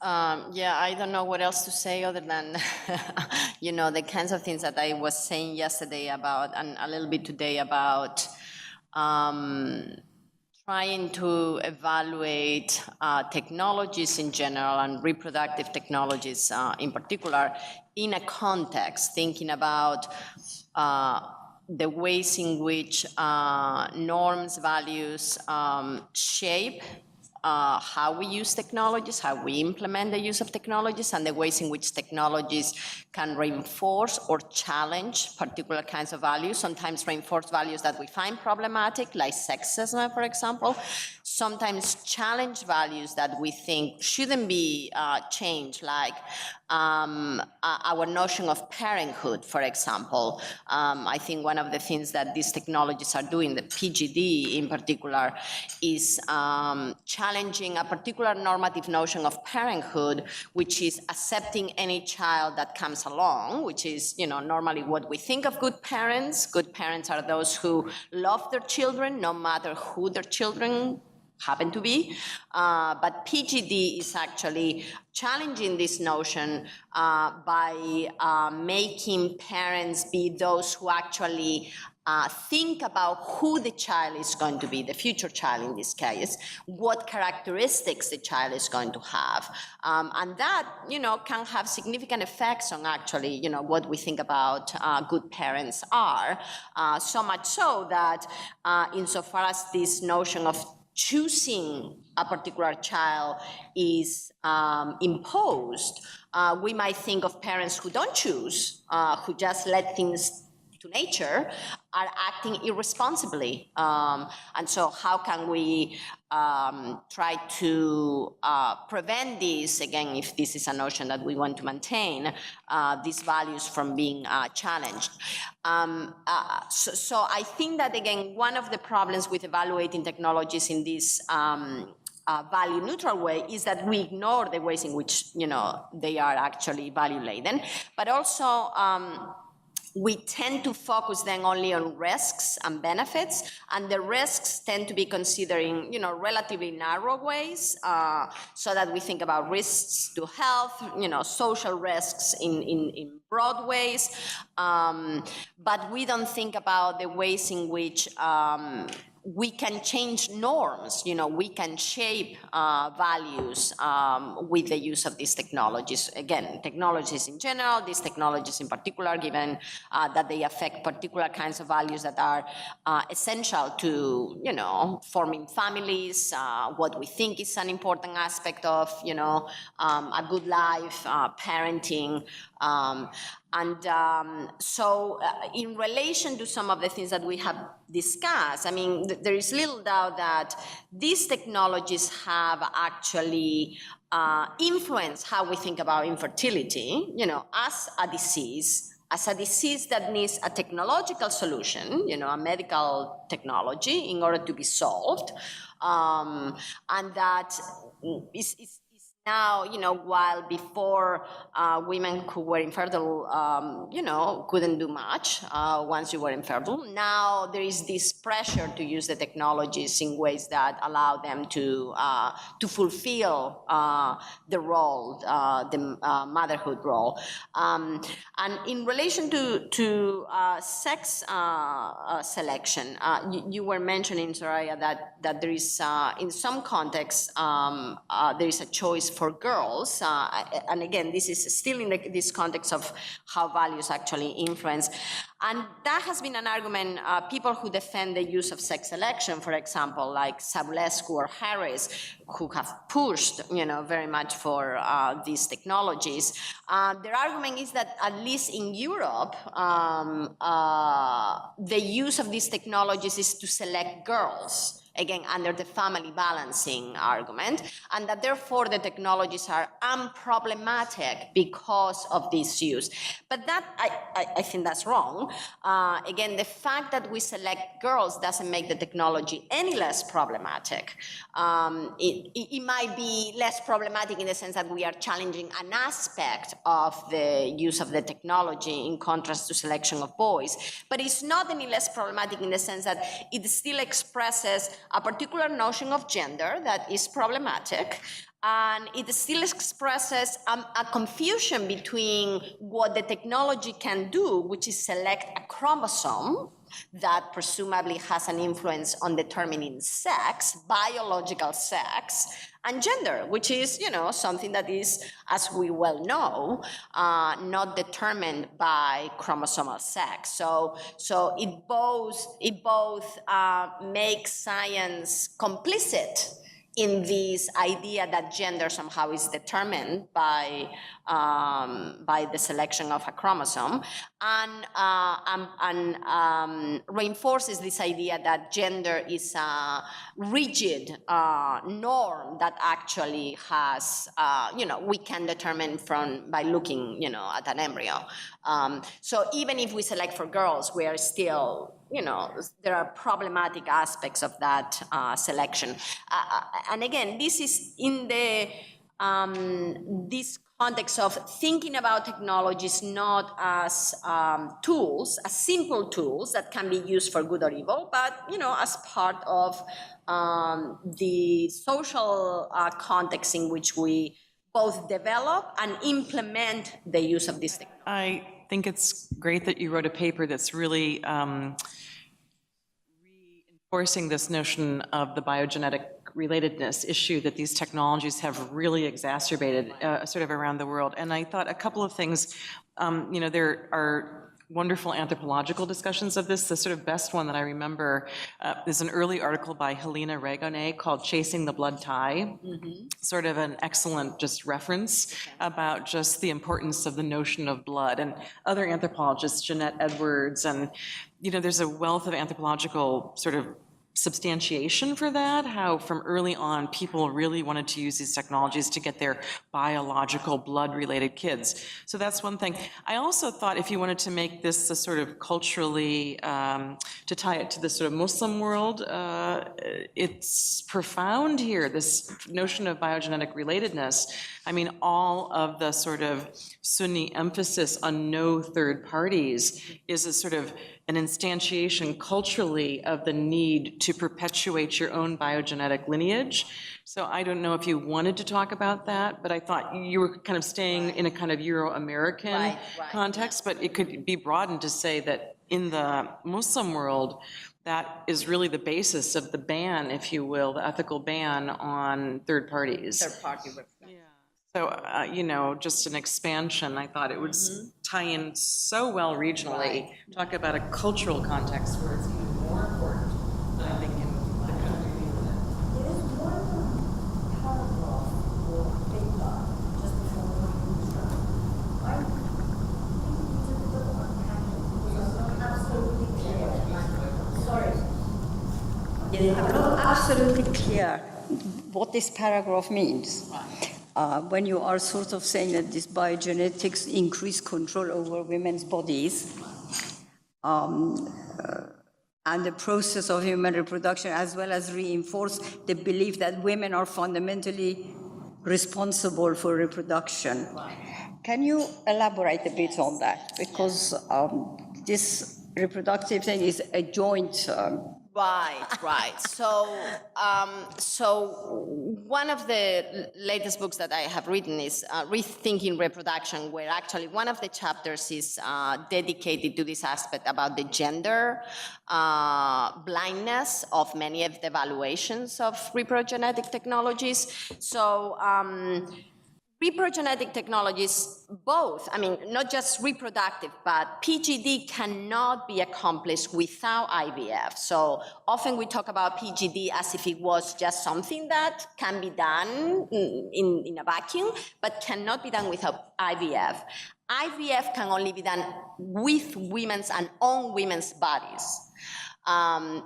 Yeah, I don't know what else to say other than, the kinds of things that I was saying yesterday about, and a little bit today about trying to evaluate technologies in general and reproductive technologies in particular in a context, thinking about the ways in which norms, values shape how we use technologies, how we implement the use of technologies, and the ways in which technologies can reinforce or challenge particular kinds of values, sometimes reinforce values that we find problematic, like sexism, for example, sometimes challenge values that we think shouldn't be changed, like our notion of parenthood, for example. I think one of the things that these technologies are doing, the PGD in particular, is challenging a particular normative notion of parenthood, which is accepting any child that comes along, which is, normally what we think of good parents. Good parents are those who love their children, no matter who their children happen to be. But PGD is actually challenging this notion by making parents be those who actually think about who the child is going to be, the future child in this case, what characteristics the child is going to have. And that, can have significant effects on actually, what we think about good parents are. So much so that insofar as this notion of choosing a particular child is imposed, we might think of parents who don't choose, who just let things to nature, are acting irresponsibly. And so how can we try to prevent this, again, if this is a notion that we want to maintain, these values from being challenged? So I think that, again, one of the problems with evaluating technologies in this value-neutral way is that we ignore the ways in which, they are actually value-laden, but also we tend to focus then only on risks and benefits, and the risks tend to be considered in, relatively narrow ways, so that we think about risks to health, social risks in broad ways, but we don't think about the ways in which we can change norms, we can shape values with the use of these technologies. Again, technologies in general, these technologies in particular, given that they affect particular kinds of values that are essential to, forming families, what we think is an important aspect of, a good life, parenting. So in relation to some of the things that we have discussed, I mean, there is little doubt that these technologies have actually influenced how we think about infertility, as a disease that needs a technological solution, a medical technology in order to be solved, and that is now, while before women who were infertile, couldn't do much once you were infertile, now there is this pressure to use the technologies in ways that allow them to fulfill the role, the motherhood role. And in relation to sex selection, you were mentioning, Soraya, that there is, in some contexts, there is a choice for girls, and again, this is still in this context of how values actually influence. And that has been an argument, people who defend the use of sex selection, for example, like Savulescu or Harris, who have pushed, very much for these technologies. Their argument is that, at least in Europe, the use of these technologies is to select girls, again, under the family balancing argument, and that therefore the technologies are unproblematic because of this use. But that, I think that's wrong. Again, the fact that we select girls doesn't make the technology any less problematic. It might be less problematic in the sense that we are challenging an aspect of the use of the technology in contrast to selection of boys, but it's not any less problematic in the sense that it still expresses a particular notion of gender that is problematic, And it still expresses a confusion between what the technology can do, which is select a chromosome that presumably has an influence on determining sex, biological sex, and gender, which is, something that is, as we well know, not determined by chromosomal sex. So it both makes science complicit in this idea that gender somehow is determined by the selection of a chromosome, and reinforces this idea that gender is a rigid norm that actually has, we can determine by looking, at an embryo. So even if we select for girls, we are still, there are problematic aspects of that selection. And again, this is in the this context of thinking about technologies not as tools, as simple tools that can be used for good or evil, but as part of the social context in which we both develop and implement the use of these technologies. I think it's great that you wrote a paper that's really reinforcing this notion of the biogenetic relatedness issue that these technologies have really exacerbated sort of around the world. And I thought a couple of things, there are wonderful anthropological discussions of this. The sort of best one that I remember is an early article by Helena Regonet called Chasing the Blood Tie, sort of an excellent just reference about just the importance of the notion of blood. And other anthropologists, Jeanette Edwards, and there's a wealth of anthropological sort of substantiation for that, how from early on people really wanted to use these technologies to get their biological blood-related kids. So that's one thing. I also thought if you wanted to make this a sort of culturally, to tie it to the sort of Muslim world, it's profound here, this notion of biogenetic relatedness. I mean, all of the sort of Sunni emphasis on no third parties is a sort of an instantiation culturally of the need to perpetuate your own biogenetic lineage. So I don't know if you wanted to talk about that, but I thought you were kind of staying in a kind of Euro-American context, but it could be broadened to say that in the Muslim world, that is really the basis of the ban, if you will, the ethical ban on third parties. Third-party reproduction. So, just an expansion. I thought it would tie in so well regionally. Talk about a cultural context where it's even more important than I think in the country we live in. There is one paragraph or paper just before we start. I think it's a bit of unpacking because I'm not absolutely clear. Sorry. I'm not absolutely clear what this paragraph means. When you are sort of saying that this biogenetics increase control over women's bodies, and the process of human reproduction, as well as reinforce the belief that women are fundamentally responsible for reproduction. Can you elaborate a bit on that? Because this reproductive thing is a joint. Right. So one of the latest books that I have written is Rethinking Reproduction, where actually one of the chapters is dedicated to this aspect about the gender blindness of many of the evaluations of reprogenetic technologies. So reprogenetic technologies, both, not just reproductive, but PGD cannot be accomplished without IVF. So often we talk about PGD as if it was just something that can be done in a vacuum, but cannot be done without IVF. IVF can only be done with women's and on women's bodies.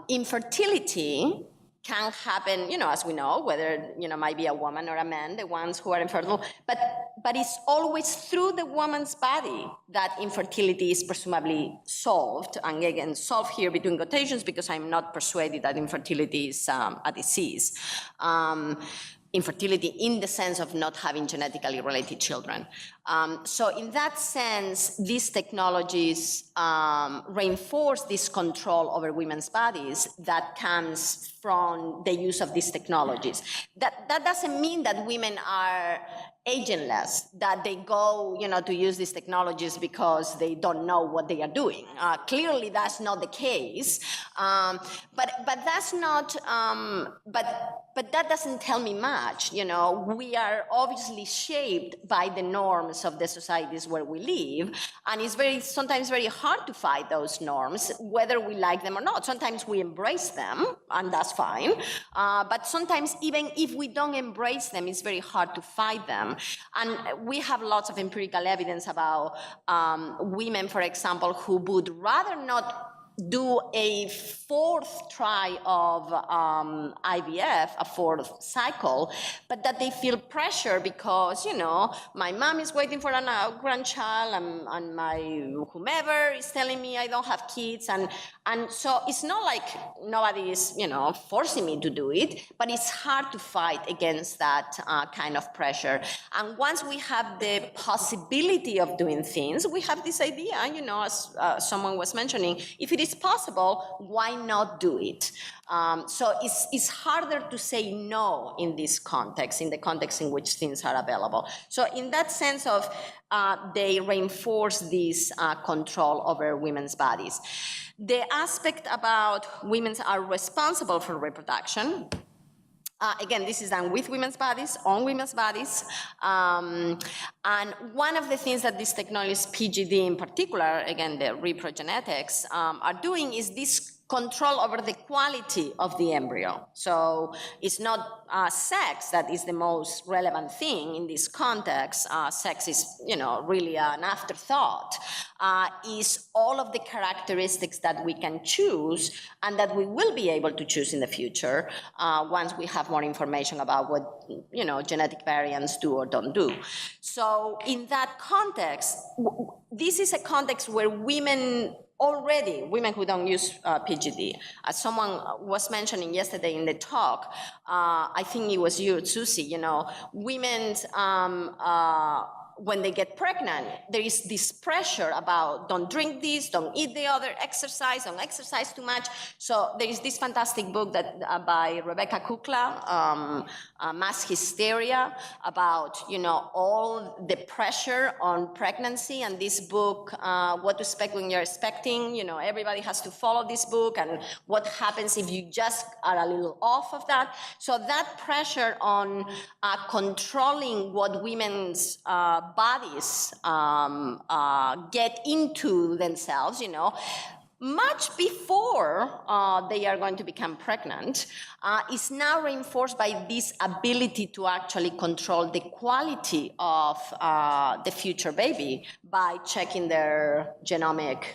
Infertility can happen, as we know, whether, might be a woman or a man, the ones who are infertile, but it's always through the woman's body that infertility is presumably solved, and again, solved here between quotations because I'm not persuaded that infertility is a disease. infertility in the sense of not having genetically related children. So in that sense, these technologies reinforce this control over women's bodies that comes from the use of these technologies. That doesn't mean that women are agentless, that they go, to use these technologies because they don't know what they are doing. Clearly, that's not the case. But that's not. But that doesn't tell me much. We are obviously shaped by the norms of the societies where we live, and it's sometimes very hard to fight those norms, whether we like them or not. Sometimes we embrace them, and that's fine. But sometimes, even if we don't embrace them, it's very hard to fight them. And we have lots of empirical evidence about women, for example, who would rather not do a fourth try of IVF, a fourth cycle, but that they feel pressure because, my mom is waiting for a grandchild and my whomever is telling me I don't have kids. And so it's not like nobody is, forcing me to do it, but it's hard to fight against that kind of pressure. And once we have the possibility of doing things, we have this idea, as someone was mentioning, if it is possible, why not do it? So it's harder to say no in this context, in the context in which things are available. So in that sense of they reinforce this control over women's bodies. The aspect about women are responsible for reproduction, again, this is done with women's bodies, on women's bodies. And one of the things that these technologies, PGD in particular, again, the reprogenetics, are doing is this control over the quality of the embryo. So it's not sex that is the most relevant thing in this context. Sex is, really an afterthought. Is all of the characteristics that we can choose and that we will be able to choose in the future once we have more information about what, genetic variants do or don't do. So in that context, this is a context where women who don't use PGD, as someone was mentioning yesterday in the talk, I think it was you, Susie, women's, when they get pregnant, there is this pressure about don't drink this, don't eat the other, don't exercise too much. So there is this fantastic book that by Rebecca Kukla, Mass Hysteria, about all the pressure on pregnancy. And this book, What to Expect When You're Expecting, everybody has to follow this book, and what happens if you just are a little off of that. So that pressure on controlling what women's bodies get into themselves, much before they are going to become pregnant, is now reinforced by this ability to actually control the quality of the future baby by checking their genomic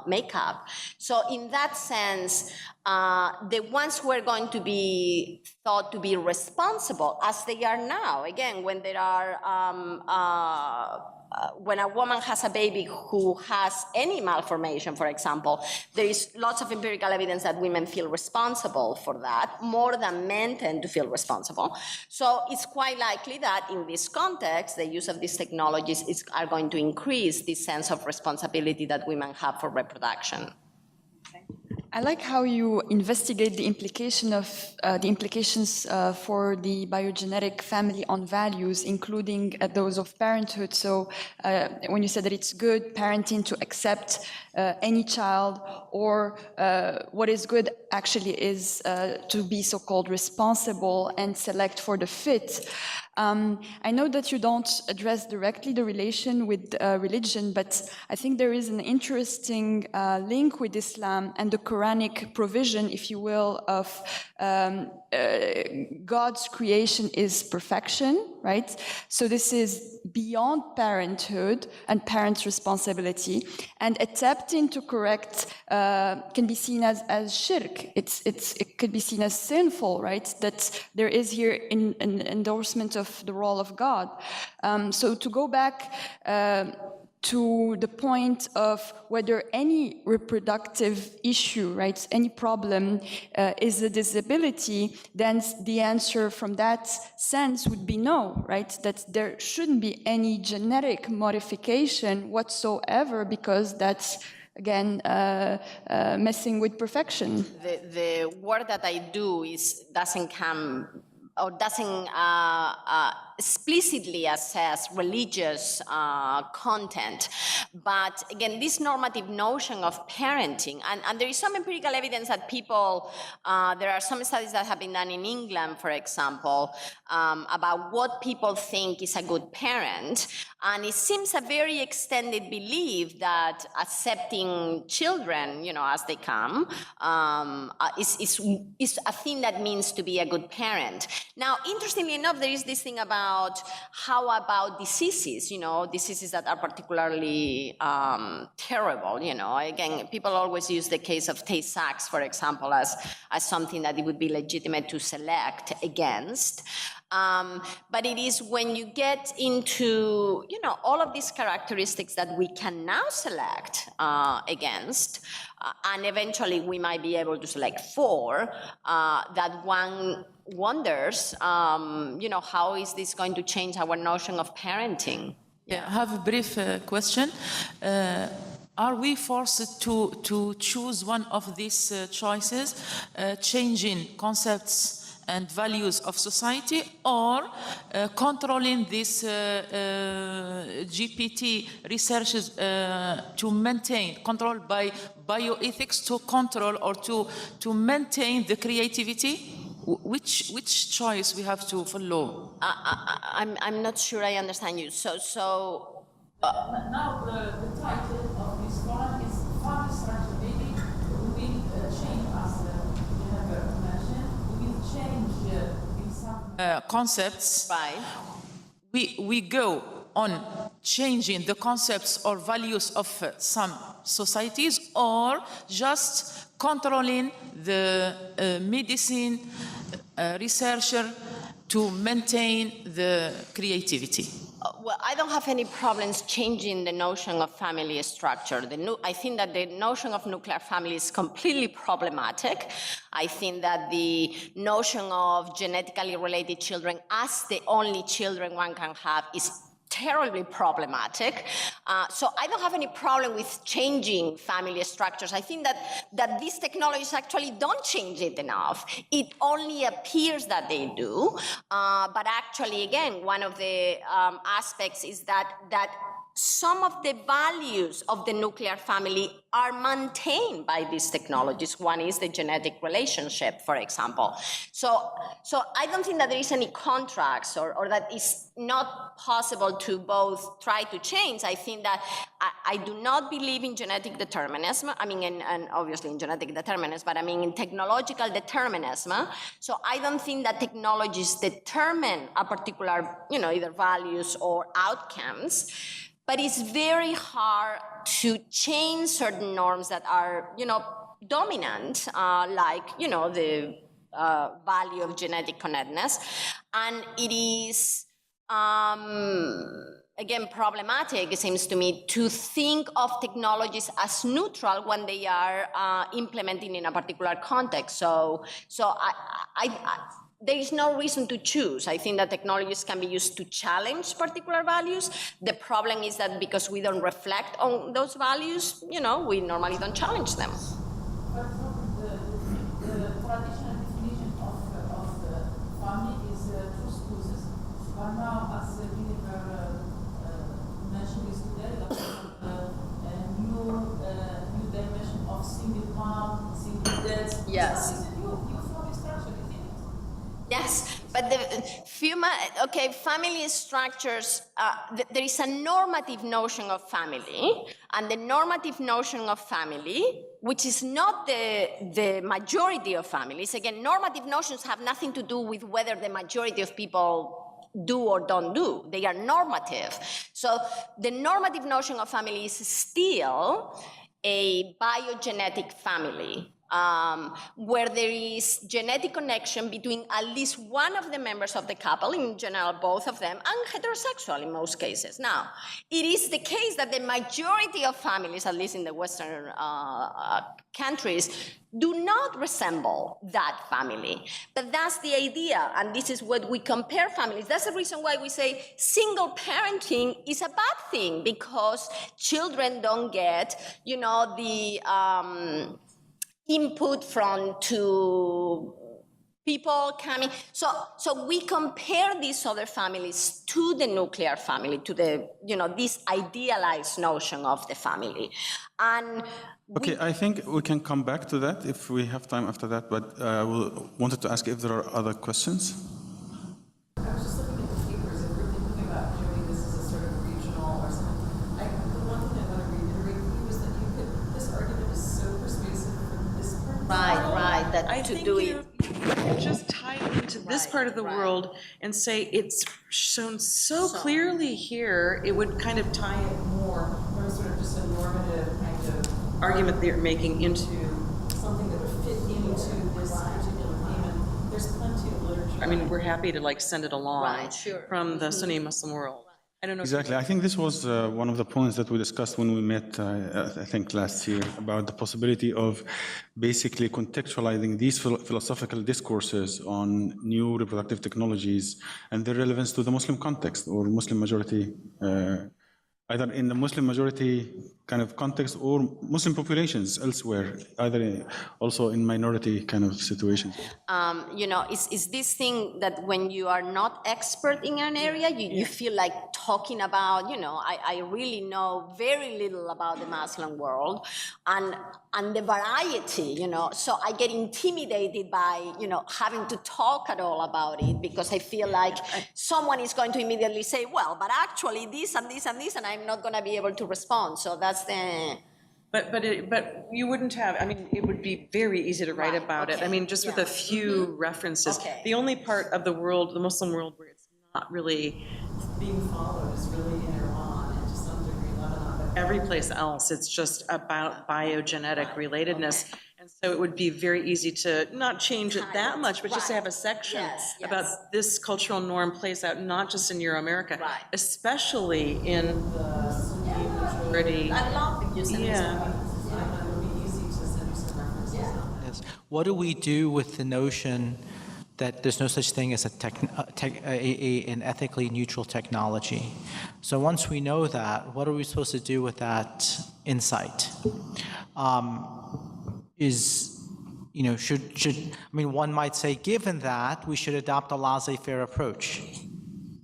makeup. So in that sense, the ones who are going to be thought to be responsible, as they are now, again, when there are when a woman has a baby who has any malformation, for example, there is lots of empirical evidence that women feel responsible for that, more than men tend to feel responsible. So it's quite likely that in this context, the use of these technologies are going to increase this sense of responsibility that women have for reproduction. I like how you investigate the implications for the biogenetic family on values, including those of parenthood. So when you said that it's good parenting to accept any child, or what is good actually is to be so-called responsible and select for the fit. I know that you don't address directly the relation with religion, but I think there is an interesting link with Islam and the Quranic provision, if you will, of God's creation is perfection, right? So this is beyond parenthood and parents' responsibility, and attempting to correct can be seen as shirk. It could be seen as sinful, right? That there is here an endorsement of the role of God. So to go back, to the point of whether any reproductive issue, right, any problem is a disability, then the answer from that sense would be no, right? That there shouldn't be any genetic modification whatsoever, because that's, again, messing with perfection. The work that I do doesn't come or doesn't explicitly assess religious content. But again, this normative notion of parenting, and there is some empirical evidence that people, there are some studies that have been done in England, for example, about what people think is a good parent. And it seems a very extended belief that accepting children, as they come, is a thing that means to be a good parent. Now, interestingly enough, there is this thing about how about diseases, diseases that are particularly terrible, Again, people always use the case of Tay-Sachs, for example, as something that it would be legitimate to select against. But it is when you get into, all of these characteristics that we can now select against, and eventually we might be able to select for, that one wonders, how is this going to change our notion of parenting? Yeah, I have a brief question. Are we forced to choose one of these choices, changing concepts and values of society, or controlling these GPT researches to maintain, controlled by bioethics to control or to maintain the creativity? Which choice we have to follow? I'm not sure I understand you. So now the title of this forum is Family Structure. Maybe we will change, as you have mentioned, we will change in some concepts. right. We go on changing the concepts or values of some societies, or just controlling the medicine researcher to maintain the creativity. Well, I don't have any problems changing the notion of family structure. I think that the notion of nuclear family is completely problematic. I think that the notion of genetically related children as the only children one can have is terribly problematic. So I don't have any problem with changing family structures. I think that these technologies actually don't change it enough. It only appears that they do. But actually, again, one of the aspects is that some of the values of the nuclear family are maintained by these technologies. One is the genetic relationship, for example. So I don't think that there is any contracts or that it's not possible to both try to change. I think that I do not believe in genetic determinism. I mean, and obviously in genetic determinism, but I mean in technological determinism. So I don't think that technologies determine a particular, either values or outcomes. But it's very hard to change certain norms that are, dominant, like, the value of genetic connectedness. And it is, again, problematic, it seems to me, to think of technologies as neutral when they are implementing in a particular context. So there is no reason to choose. I think that technologies can be used to challenge particular values. The problem is that because we don't reflect on those values, we normally don't challenge them. But the traditional definition of family is two spouses. But now, as Jennifer mentioned yesterday, a new dimension of single mom, single dads. Yes. It's a new family structure, isn't it? Yes, but family structures, there is a normative notion of family, and the normative notion of family, which is not the majority of families. Again, normative notions have nothing to do with whether the majority of people do or don't do. They are normative. So the normative notion of family is still a biogenetic family. where there is genetic connection between at least one of the members of the couple, in general both of them, and heterosexual in most cases. Now, it is the case that the majority of families, at least in the Western countries, do not resemble that family. But that's the idea, and this is what we compare families. That's the reason why we say single parenting is a bad thing, because children don't get, the input from two people coming. So we compare these other families to the nuclear family, to the, this idealized notion of the family. And okay, I think we can come back to that if we have time after that, but I wanted to ask if there are other questions. I was just looking at the papers, if we're thinking about doing this as a sort of regional or something. The one thing I want to reiterate for you is that this argument is so persuasive for this part of the world. Right, that I to think do you it. Just tie it into this part of the world and say it's shown so clearly here, it would kind of tie it more, or sort of just a normative kind of argument they're making into something that would fit into this particular theme. And there's plenty of literature. I mean, we're happy to send it along from the Sunni Muslim world. I don't know. Exactly. I think this was one of the points that we discussed when we met, I think last year, about the possibility of basically contextualizing these philosophical discourses on new reproductive technologies and their relevance to the Muslim context or Muslim majority, either in the Muslim majority kind of context or Muslim populations elsewhere, either also in minority kind of situations. It's this thing that when you are not expert in an area, you feel like talking about, I really know very little about the Muslim world and the variety, so I get intimidated by, having to talk at all about it, because I feel like someone is going to immediately say, well, but actually this and this and this, and I'm not going to be able to respond. So that's the... But you wouldn't have, I mean, it would be very easy to write about it. I mean, just with a few references. The only part of the world, the Muslim world, where it's not really being followed is really in Iran and to some degree Lebanon. But every place else, it's just about biogenetic relatedness. And so it would be very easy to not change it that much, but just to have a section about this cultural norm plays out not just in Euro-America, especially in the Sunni majority. I love it. It would be easy to send you some references on that. Yes. What do we do with the notion that there's no such thing as an ethically neutral technology? So once we know that, what are we supposed to do with that insight? One might say, given that, we should adopt a laissez-faire approach,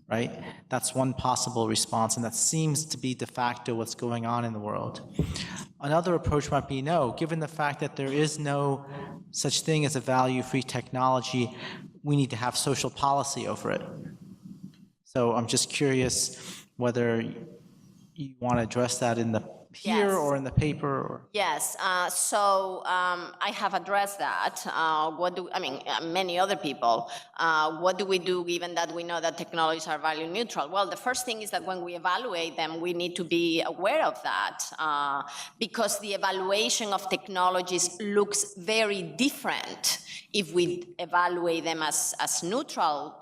right? That's one possible response, and that seems to be de facto what's going on in the world. Another approach might be, no, given the fact that there is no such thing as a value-free technology, we need to have social policy over it. So I'm just curious whether you want to address that in the here or in the paper? Or? Yes, I have addressed that. Many other people. What do we do given that we know that technologies are value neutral? Well, the first thing is that when we evaluate them, we need to be aware of that because the evaluation of technologies looks very different if we evaluate them as neutral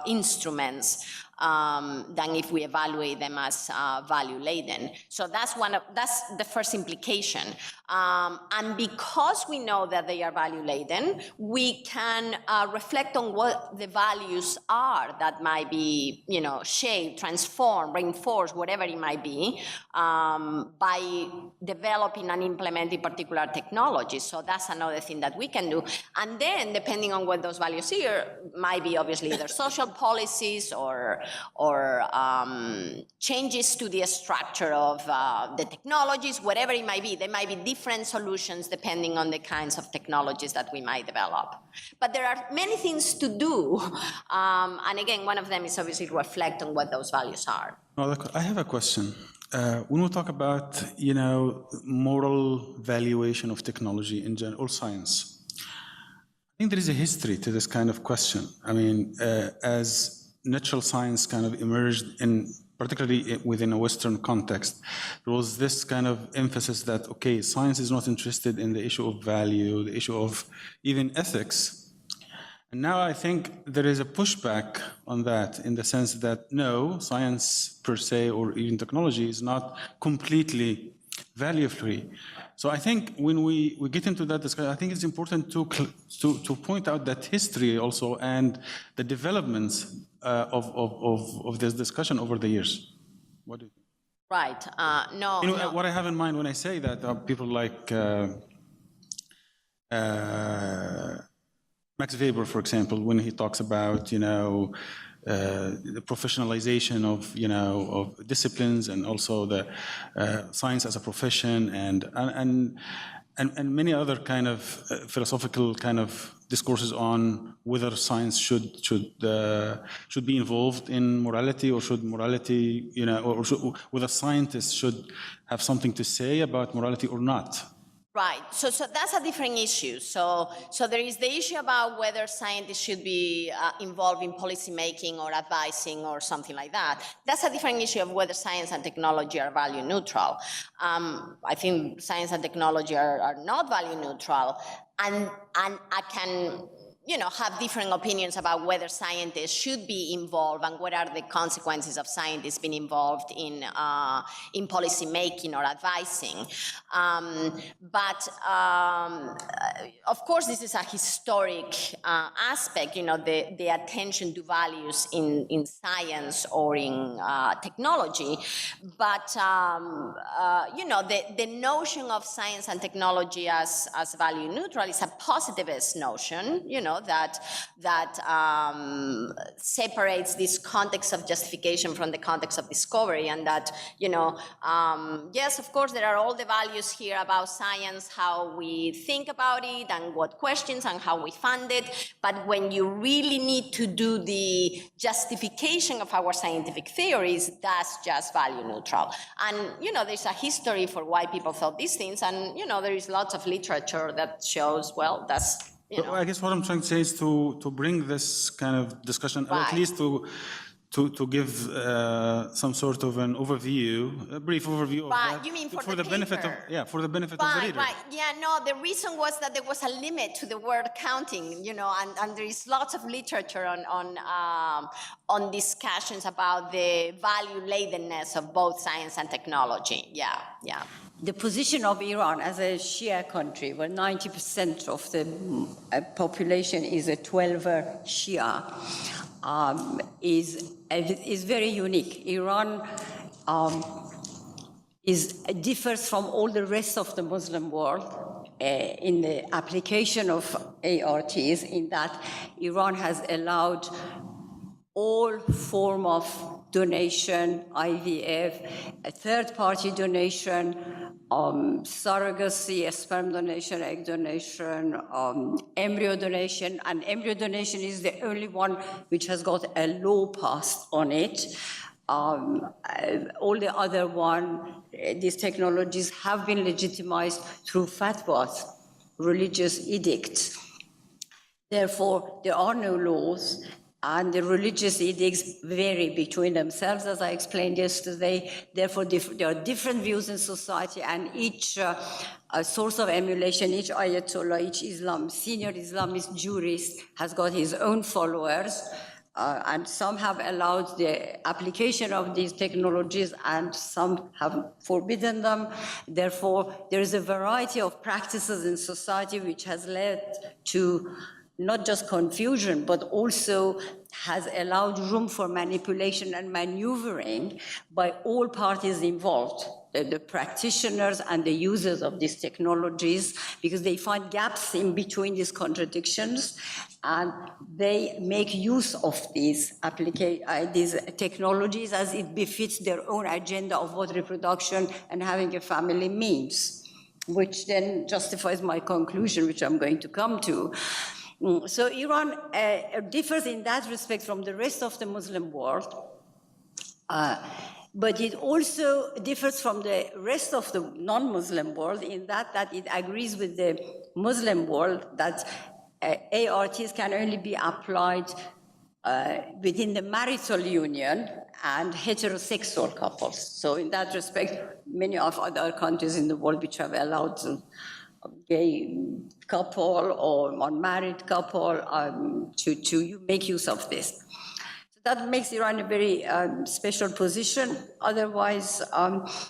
instruments than if we evaluate them as value-laden. So that's the first implication. And because we know that they are value-laden, we can reflect on what the values are that might be, shaped, transformed, reinforced, whatever it might be, by developing and implementing particular technologies. So that's another thing that we can do. And then, depending on what those values are, might be obviously either social policies or changes to the structure of the technologies, whatever it might be. There might be different solutions depending on the kinds of technologies that we might develop. But there are many things to do. And again, one of them is obviously to reflect on what those values are. I have a question. When we talk about, moral valuation of technology in general, or science, I think there is a history to this kind of question. I mean, as natural science kind of emerged in particularly within a Western context, there was this kind of emphasis that, okay, science is not interested in the issue of value, the issue of even ethics. And now I think there is a pushback on that in the sense that no, science per se or even technology is not completely value-free. So I think when we get into that discussion, I think it's important to point out that history also and the developments of this discussion over the years. What do you think? Right. No, no. What I have in mind when I say that are people like Max Weber, for example, when he talks about, the professionalization of disciplines and also the science as a profession and many other kind of philosophical kind of discourses on whether science should be involved in morality, or should morality, or whether scientists should have something to say about morality or not. Right. So that's a different issue. So there is the issue about whether scientists should be involved in policy making or advising or something like that. That's a different issue of whether science and technology are value neutral. I think science and technology are not value neutral, and I can have different opinions about whether scientists should be involved and what are the consequences of scientists being involved in policy making or advising. But of course, this is a historic aspect, the attention to values in science or in technology. But, the notion of science and technology as value neutral is a positivist notion, that separates this context of justification from the context of discovery, and that, yes, of course, there are all the values here about science, how we think about it and what questions and how we fund it, but when you really need to do the justification of our scientific theories, that's just value neutral. And, there's a history for why people thought these things, and, there is lots of literature that shows, well, that's, I guess what I'm trying to say is to bring this kind of discussion, or at least to give some sort of an overview, a brief overview of that. You mean for the benefit of the reader. Right. Yeah. No. The reason was that there was a limit to the word counting. And there is lots of literature on discussions about the value-ladenness of both science and technology. Yeah. Yeah. The position of Iran as a Shia country, where 90% of the population is a 12er Shia, is very unique. Iran differs from all the rest of the Muslim world in the application of ARTs, in that Iran has allowed all form of donation, IVF, a third-party donation, surrogacy, sperm donation, egg donation, embryo donation, and embryo donation is the only one which has got a law passed on it. All the other these technologies have been legitimized through fatwas, religious edicts. Therefore, there are no laws, and the religious edicts vary between themselves, as I explained yesterday. Therefore, there are different views in society, and each source of emulation, each Ayatollah, each senior Islamist jurist has got his own followers, and some have allowed the application of these technologies, and some have forbidden them. Therefore, there is a variety of practices in society which has led to not just confusion, but also has allowed room for manipulation and maneuvering by all parties involved, the practitioners and the users of these technologies, because they find gaps in between these contradictions, and they make use of these technologies as it befits their own agenda of what reproduction and having a family means, which then justifies my conclusion, which I'm going to come to. So Iran differs in that respect from the rest of the Muslim world, but it also differs from the rest of the non-Muslim world in that it agrees with the Muslim world that ARTs can only be applied within the marital union and heterosexual couples. So in that respect, many of other countries in the world which have allowed a gay couple or unmarried couple to make use of this. So that makes Iran a very special position. Otherwise,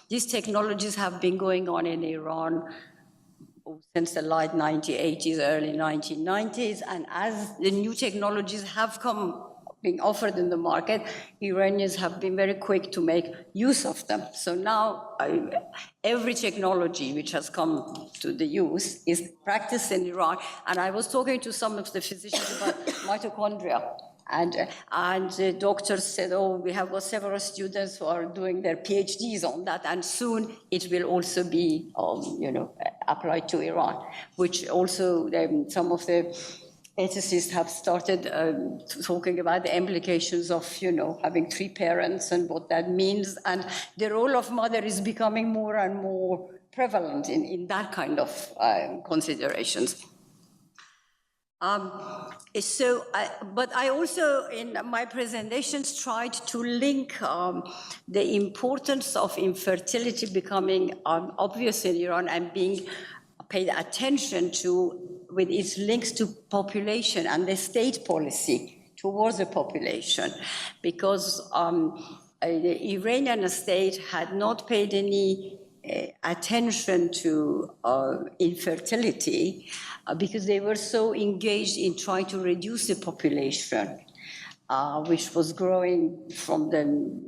these technologies have been going on in Iran since the late 1980s, early 1990s, and as the new technologies have being offered in the market, Iranians have been very quick to make use of them. So now every technology which has come to the use is practiced in Iran. And I was talking to some of the physicians about mitochondria. And the doctors said, oh, we have got several students who are doing their PhDs on that, and soon it will also be, applied to Iran, which also some of the ethicists have started talking about the implications of, having three parents and what that means. And the role of mother is becoming more and more prevalent in that kind of considerations. But I also, in my presentations, tried to link the importance of infertility becoming obvious in Iran and being paid attention to with its links to population and the state policy towards the population, because the Iranian state had not paid any attention to infertility because they were so engaged in trying to reduce the population, which was growing from the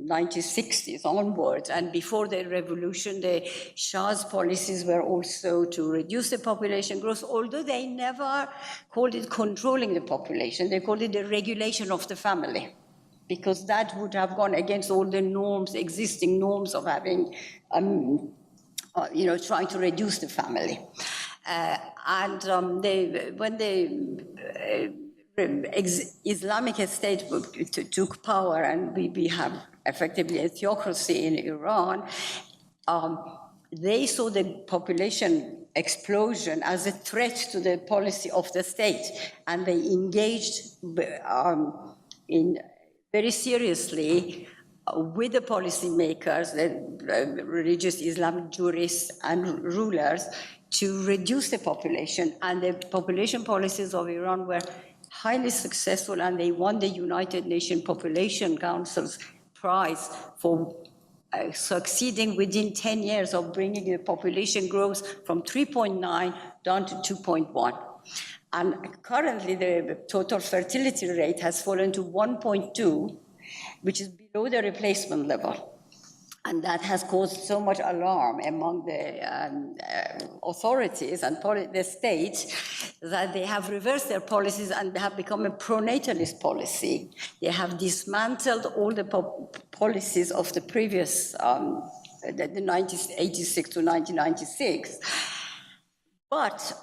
1960s onwards. And before the revolution, the Shah's policies were also to reduce the population growth, although they never called it controlling the population. They called it the regulation of the family, because that would have gone against all the norms, existing norms of having, trying to reduce the family. When the Islamic State took power and we have effectively a theocracy in Iran, they saw the population explosion as a threat to the policy of the state, and they engaged very seriously with the policymakers, the religious Islamic jurists and rulers, to reduce the population. And the population policies of Iran were highly successful, and they won the United Nations Population Council's prize for succeeding within 10 years of bringing the population growth from 3.9 down to 2.1. And currently, the total fertility rate has fallen to 1.2, which is below the replacement level. And that has caused so much alarm among the authorities and the state that they have reversed their policies and they have become a pronatalist policy. They have dismantled all the policies of the previous, the 1986 to 1996. But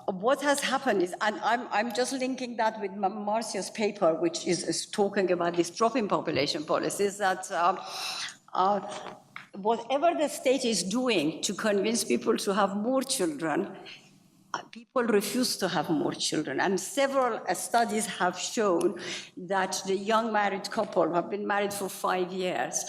what has happened is, and I'm just linking that with Marcia's paper, which is talking about this drop in population policies, that whatever the state is doing to convince people to have more children, people refuse to have more children. And several studies have shown that the young married couple who have been married for 5 years,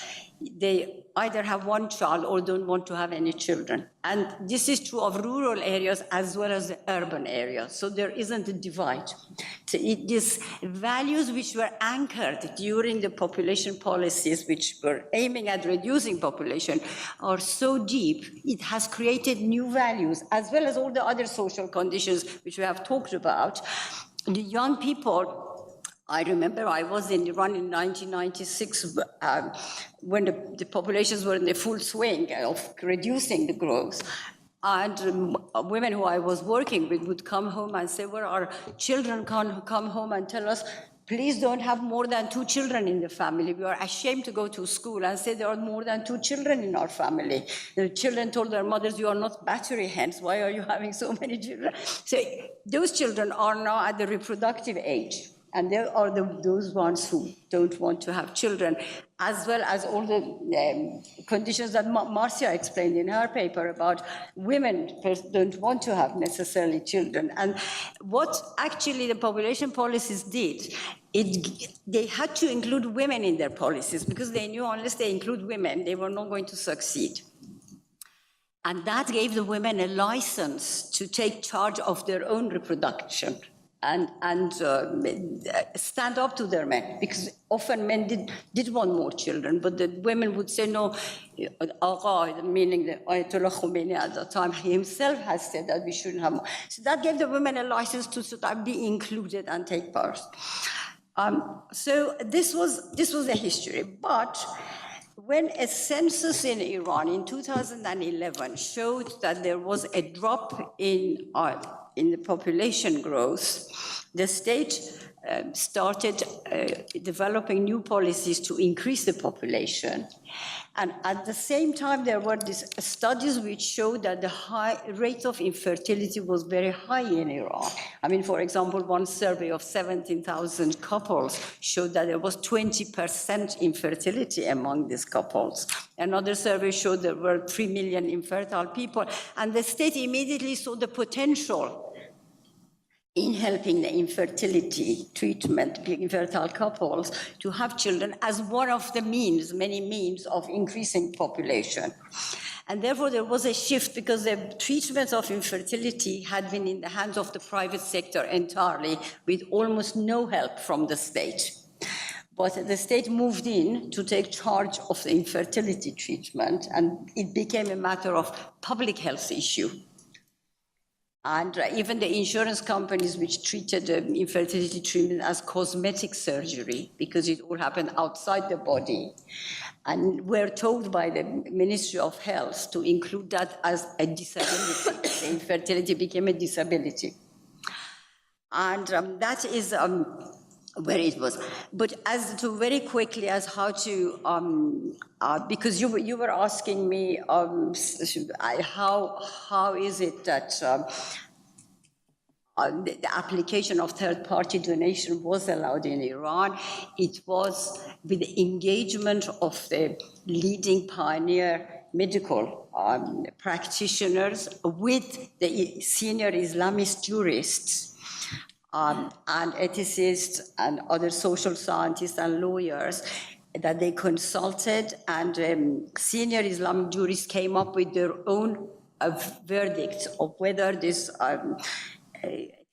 they either have one child or don't want to have any children. And this is true of rural areas as well as the urban areas. So there isn't a divide. So these values which were anchored during the population policies, which were aiming at reducing population, are so deep, it has created new values, as well as all the other social conditions which we have talked about. The young people, I remember I was in Iran in 1996 when the populations were in the full swing of reducing the growth. And women who I was working with would come home and say, well, our children can come home and tell us, please don't have more than 2 children in the family. We are ashamed to go to school and say there are more than 2 children in our family. The children told their mothers, you are not battery hens. Why are you having so many children? So those children are now at the reproductive age. And there are those ones who don't want to have children, as well as all the conditions that Marcia explained in her paper about women don't want to have necessarily children. And what actually the population policies did, they had to include women in their policies because they knew unless they include women, they were not going to succeed. And that gave the women a license to take charge of their own reproduction and stand up to their men, because often men did want more children, but the women would say no. Agha, meaning the Ayatollah Khomeini at the time, he himself has said that we shouldn't have more. So that gave the women a license to sort of be included and take part. So this was the history, but when a census in Iran in 2011 showed that there was a drop in the population growth, the state started developing new policies to increase the population. And at the same time, there were these studies which showed that the high rate of infertility was very high in Iran. I mean, for example, one survey of 17,000 couples showed that there was 20% infertility among these couples. Another survey showed there were 3 million infertile people, and the state immediately saw the potential in helping the infertility treatment, infertile couples, to have children as one of the means, many means of increasing population. And therefore there was a shift because the treatment of infertility had been in the hands of the private sector entirely with almost no help from the state. But the state moved in to take charge of the infertility treatment, and it became a matter of public health issue. And even the insurance companies which treated infertility treatment as cosmetic surgery, because it all happened outside the body, and were told by the Ministry of Health to include that as a disability. The infertility became a disability. And that is where it was. But as to very quickly as how to, because you were asking me how is it that the application of third-party donation was allowed in Iran. It was with the engagement of the leading pioneer medical practitioners with the senior Islamist jurists and ethicists and other social scientists and lawyers that they consulted, and senior Islamic jurists came up with their own verdicts of whether this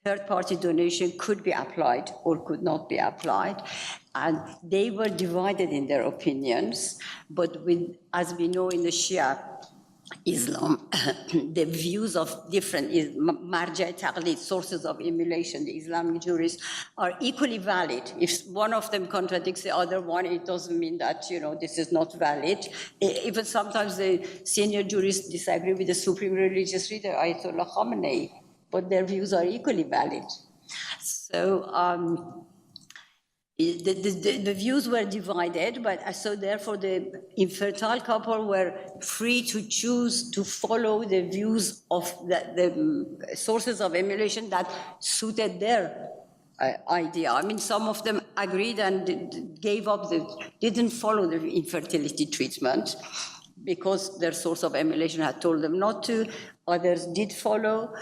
third-party donation could be applied or could not be applied. And they were divided in their opinions, but with, as we know in the Shia Islam, the views of different marja' taqlid, sources of emulation, the Islamic jurists, are equally valid. If one of them contradicts the other one, it doesn't mean that, this is not valid. Even sometimes the senior jurists disagree with the supreme religious leader, Ayatollah Khamenei, but their views are equally valid. So the views were divided, but so therefore the infertile couple were free to choose to follow the views of the sources of emulation that suited their idea. I mean, some of them agreed and gave up, didn't follow the infertility treatment because their source of emulation had told them not to. Others did follow.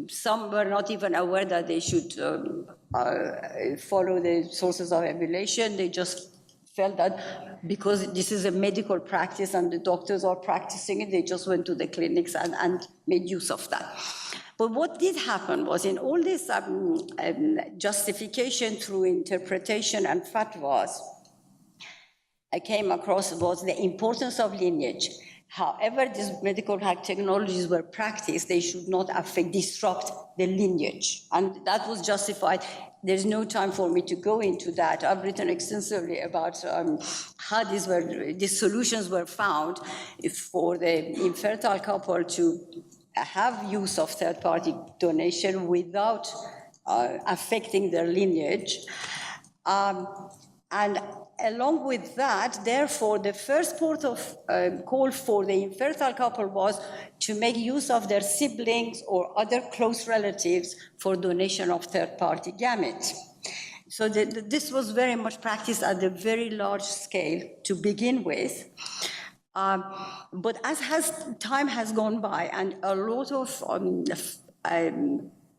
Some were not even aware that they should follow the sources of emulation. They just felt that because this is a medical practice and the doctors are practicing it, they just went to the clinics and made use of that. But what did happen was in all this justification through interpretation and fatwas, I came across was the importance of lineage. However, these medical technologies were practiced, they should not disrupt the lineage. And that was justified. There's no time for me to go into that. I've written extensively about how these solutions were found for the infertile couple to have use of third-party donation without affecting their lineage. And along with that, therefore, the first port of call for the infertile couple was to make use of their siblings or other close relatives for donation of third-party gametes. So this was very much practiced at a very large scale to begin with. But as time has gone by and a lot of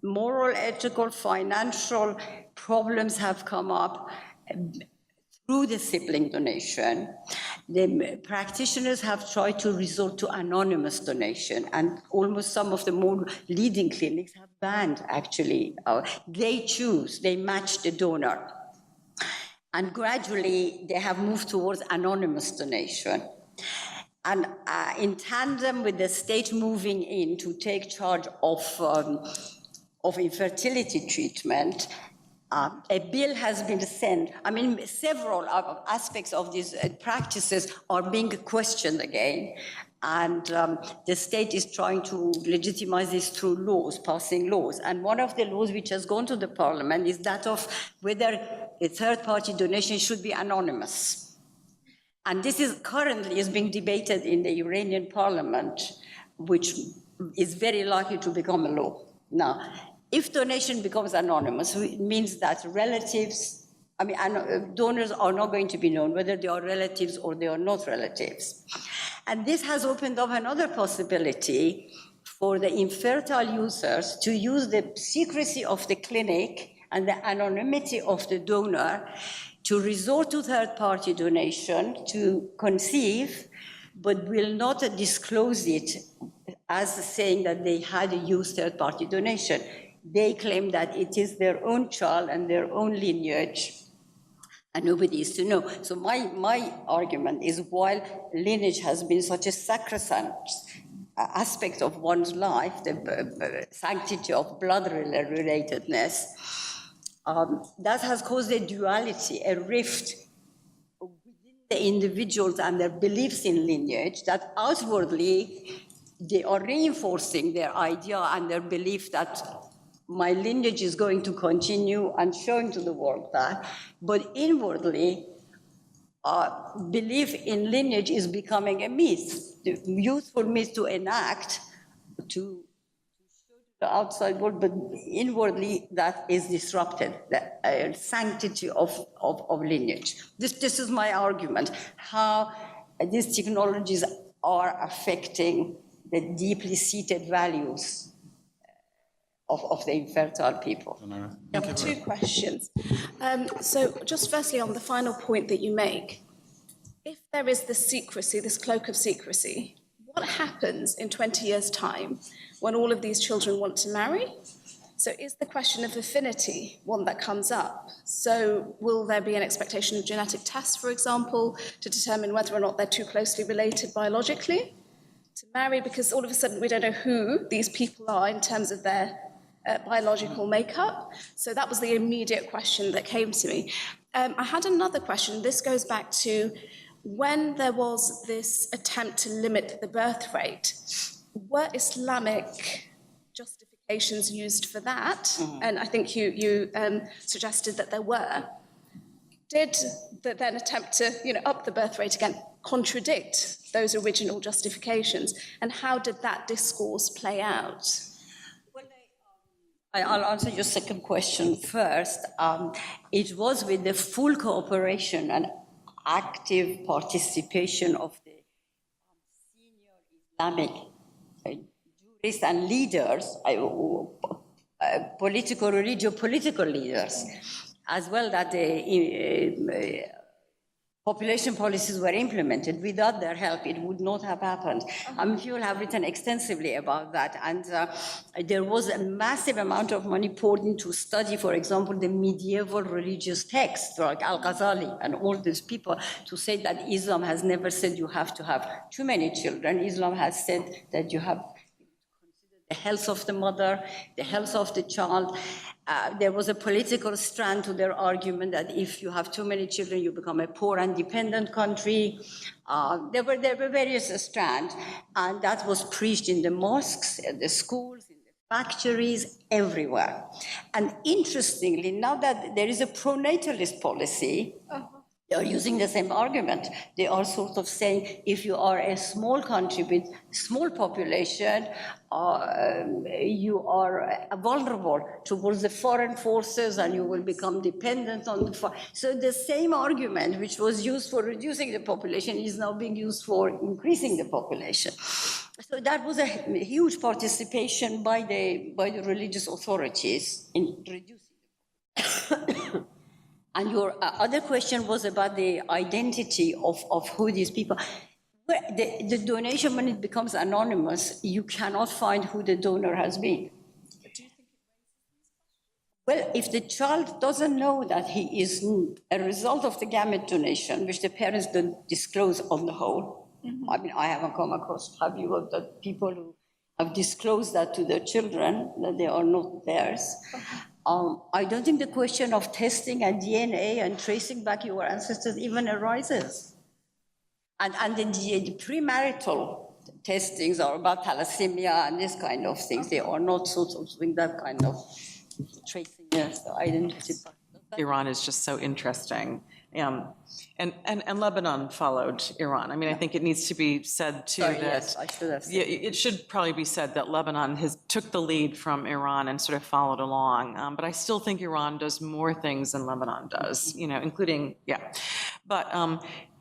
moral, ethical, financial problems have come up, through the sibling donation, the practitioners have tried to resort to anonymous donation, and almost some of the more leading clinics have banned, actually. They choose, they match the donor. And gradually, they have moved towards anonymous donation. And in tandem with the state moving in to take charge of infertility treatment, a bill has been sent. I mean, several aspects of these practices are being questioned again. And the state is trying to legitimize this through laws, passing laws. And one of the laws which has gone to the parliament is that of whether a third-party donation should be anonymous. And this is currently being debated in the Iranian parliament, which is very likely to become a law. Now, if donation becomes anonymous, it means that relatives, donors are not going to be known whether they are relatives or they are not relatives. And this has opened up another possibility for the infertile users to use the secrecy of the clinic and the anonymity of the donor to resort to third-party donation to conceive, but will not disclose it as saying that they had used third-party donation. They claim that it is their own child and their own lineage, and nobody is to know. So my argument is, while lineage has been such a sacrosanct aspect of one's life, the sanctity of blood relatedness, that has caused a duality, a rift within the individuals and their beliefs in lineage, that outwardly they are reinforcing their idea and their belief that my lineage is going to continue and showing to the world that, but inwardly, belief in lineage is becoming a myth, the useful myth to enact, to the outside world, but inwardly that is disrupted, the sanctity of lineage. This is my argument, how these technologies are affecting the deeply seated values of the infertile people. I have two questions. So just firstly on the final point that you make, if there is this secrecy, this cloak of secrecy, what happens in 20 years' time when all of these children want to marry? So is the question of affinity one that comes up? So will there be an expectation of genetic tests, for example, to determine whether or not they're too closely related biologically to marry? Because all of a sudden we don't know who these people are in terms of their biological makeup. So that was the immediate question that came to me. I had another question. This goes back to when there was this attempt to limit the birth rate, were Islamic justifications used for that? Mm-hmm. And I think you suggested that there were. Did the then attempt to up the birth rate again contradict those original justifications? And how did that discourse play out? I'll answer your second question first. It was with the full cooperation and active participation of the senior Islamic jurists and leaders, political leaders, as well that the population policies were implemented. Without their help, it would not have happened. People have written extensively about that, and there was a massive amount of money poured into study, for example, the medieval religious texts, like Al-Ghazali and all these people, to say that Islam has never said you have to have too many children. Islam has said that you have to consider the health of the mother, the health of the child. There was a political strand to their argument that if you have too many children, you become a poor and dependent country. There were various strands, and that was preached in the mosques, in the schools, in the factories, everywhere. And interestingly, now that there is a pronatalist policy, they are using the same argument. They are sort of saying, if you are a small country with small population, you are vulnerable towards the foreign forces and you will become dependent on the So the same argument which was used for reducing the population is now being used for increasing the population. So that was a huge participation by the religious authorities in reducing the population. And your other question was about the identity of who these people. Well, the donation, when it becomes anonymous, you cannot find who the donor has been. Well, if the child doesn't know that he is a result of the gamete donation, which the parents don't disclose on the whole, I mean, I haven't come across, have you, of the people who have disclosed that to their children, that they are not theirs. I don't think the question of testing and DNA and tracing back your ancestors even arises. And then the premarital testings are about thalassemia and this kind of things. They are not sort of doing that kind of tracing the identity. Iran is just so interesting. And Lebanon followed Iran. I mean, I think it needs to be said too that yes, I should have said. Yeah, it should probably be said that Lebanon took the lead from Iran and sort of followed along. But I still think Iran does more things than Lebanon does, including, yeah. But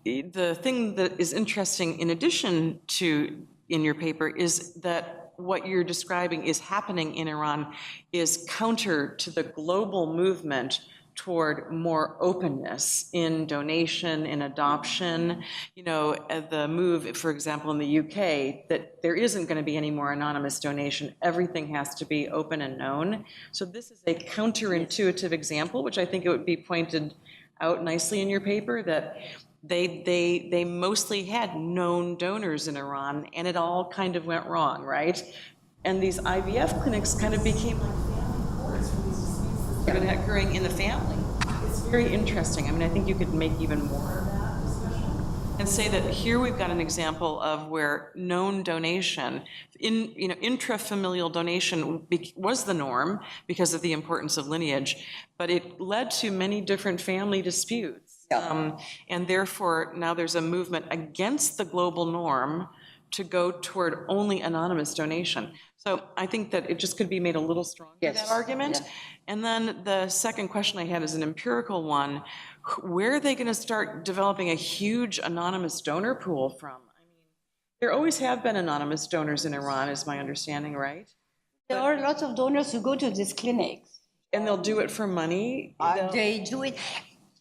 the thing that is interesting in addition to in your paper is that what you're describing is happening in Iran is counter to the global movement toward more openness in donation, in adoption. The move, for example, in the UK, that there isn't going to be any more anonymous donation. Everything has to be open and known. So this is a counterintuitive example, which I think it would be pointed out nicely in your paper, that they mostly had known donors in Iran, and it all kind of went wrong, right? And these IVF clinics kind of became like family courts for these disputes that started occurring in the family. It's very interesting. I mean, I think you could make even more of that discussion and say that here we've got an example of where known donation, intrafamilial donation was the norm because of the importance of lineage, but it led to many different family disputes. Yeah. And therefore, now there's a movement against the global norm to go toward only anonymous donation. So I think that it just could be made a little stronger, Yes. that argument. Yeah. And then the second question I had is an empirical one. Where are they going to start developing a huge anonymous donor pool from? I mean, there always have been anonymous donors in Iran, is my understanding, right? There are lots of donors who go to these clinics. And they'll do it for money? They do it.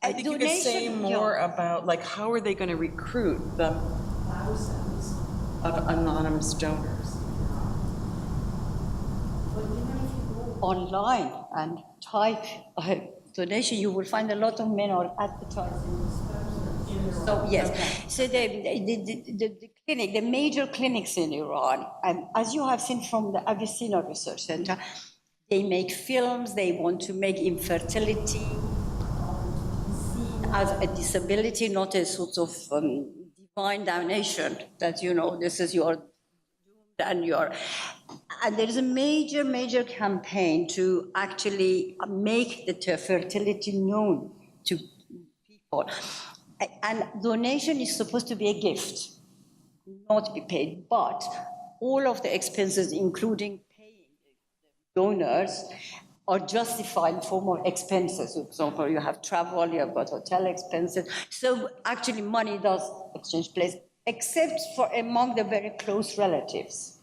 I think you could say more about, like, how are they going to recruit the thousands of anonymous donors? Online and type donation, you will find a lot of men are advertising. So yes, so the clinic, the major clinics in Iran, and as you have seen from the Avicenna Research Center, they make films. They want to make infertility seen as a disability, not a sort of divine damnation. That this is your doomed and there is a major campaign to actually make the fertility known to people. And donation is supposed to be a gift, not be paid, but all of the expenses, including paying the donors, are justified in form of expenses. For example, you have travel, you have got hotel expenses. So actually money does exchange place, except for among the very close relatives.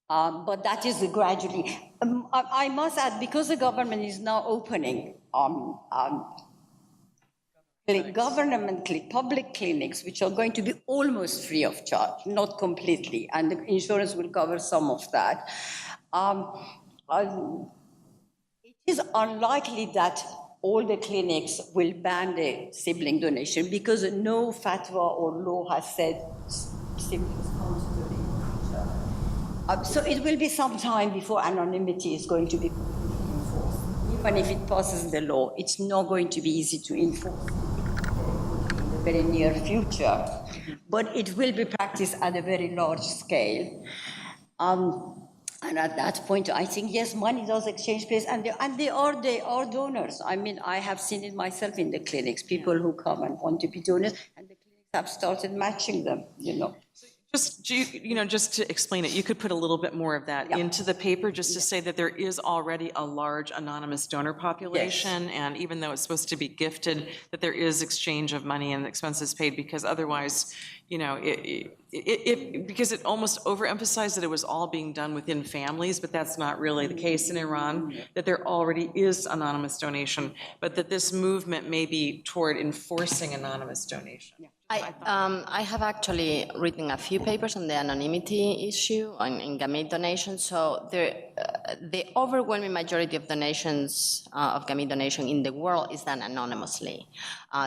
But that is gradually. I must add, because the government is now opening public clinics, which are going to be almost free of charge, not completely, and the insurance will cover some of that. It is unlikely that all the clinics will ban the sibling donation because no fatwa or law has said siblings come to the picture. So it will be some time before anonymity is going to be completely enforced. Even if it passes the law, it's not going to be easy to enforce in the very near future. But it will be practiced at a very large scale. And at that point, I think, yes, money does exchange place, and they are donors. I mean, I have seen it myself in the clinics, people who come and want to be donors, and the clinics have started matching them, Just to explain it, you could put a little bit more of that into the paper, just to say that there is already a large anonymous donor population, and even though it's supposed to be gifted, that there is exchange of money and expenses paid, because otherwise, because it almost overemphasized that it was all being done within families, but that's not really the case in Iran, that there already is anonymous donation, but that this movement may be toward enforcing anonymous donation. I have actually written a few papers on the anonymity issue in gamete donation. So the overwhelming majority of donations of gamete donation in the world is done anonymously.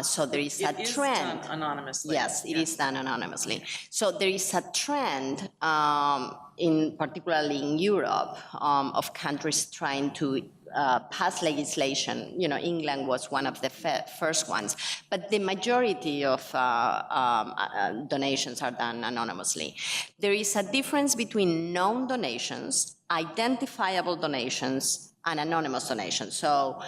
So there is a trend. It is done anonymously. Yes, it is done anonymously. So there is a trend, particularly in Europe, of countries trying to pass legislation. England was one of the first ones, but the majority of donations are done anonymously. There is a difference between known donations, identifiable donations, and anonymous donations. So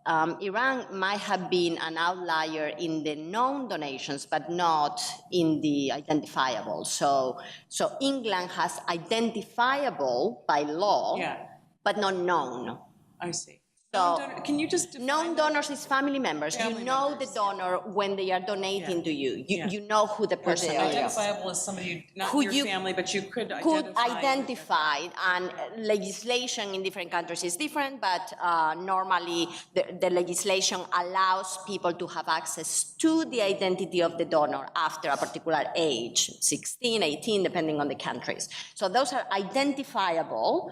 Iran might have been an outlier in the known donations, but not in the identifiable. So England has identifiable by law, but not known. I see. So, can you just define known donors is family members. Family you know members. the donor when they are donating to you. You know who the person is. Identifiable as somebody, not Who your you family, but you could identify. And legislation in different countries is different, but normally the legislation allows people to have access to the identity of the donor after a particular age, 16, 18, depending on the countries. So those are identifiable.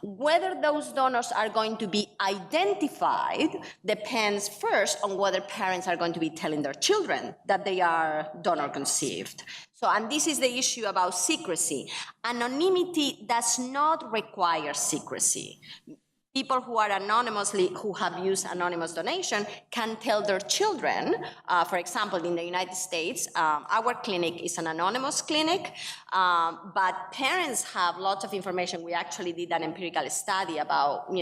Whether those donors are going to be identified depends first on whether parents are going to be telling their children that they are donor conceived. So, and this is the issue about secrecy. Anonymity does not require secrecy. People who have used anonymous donation can tell their children, for example, in the United States, our clinic is an anonymous clinic, but parents have lots of information. We actually did an empirical study about,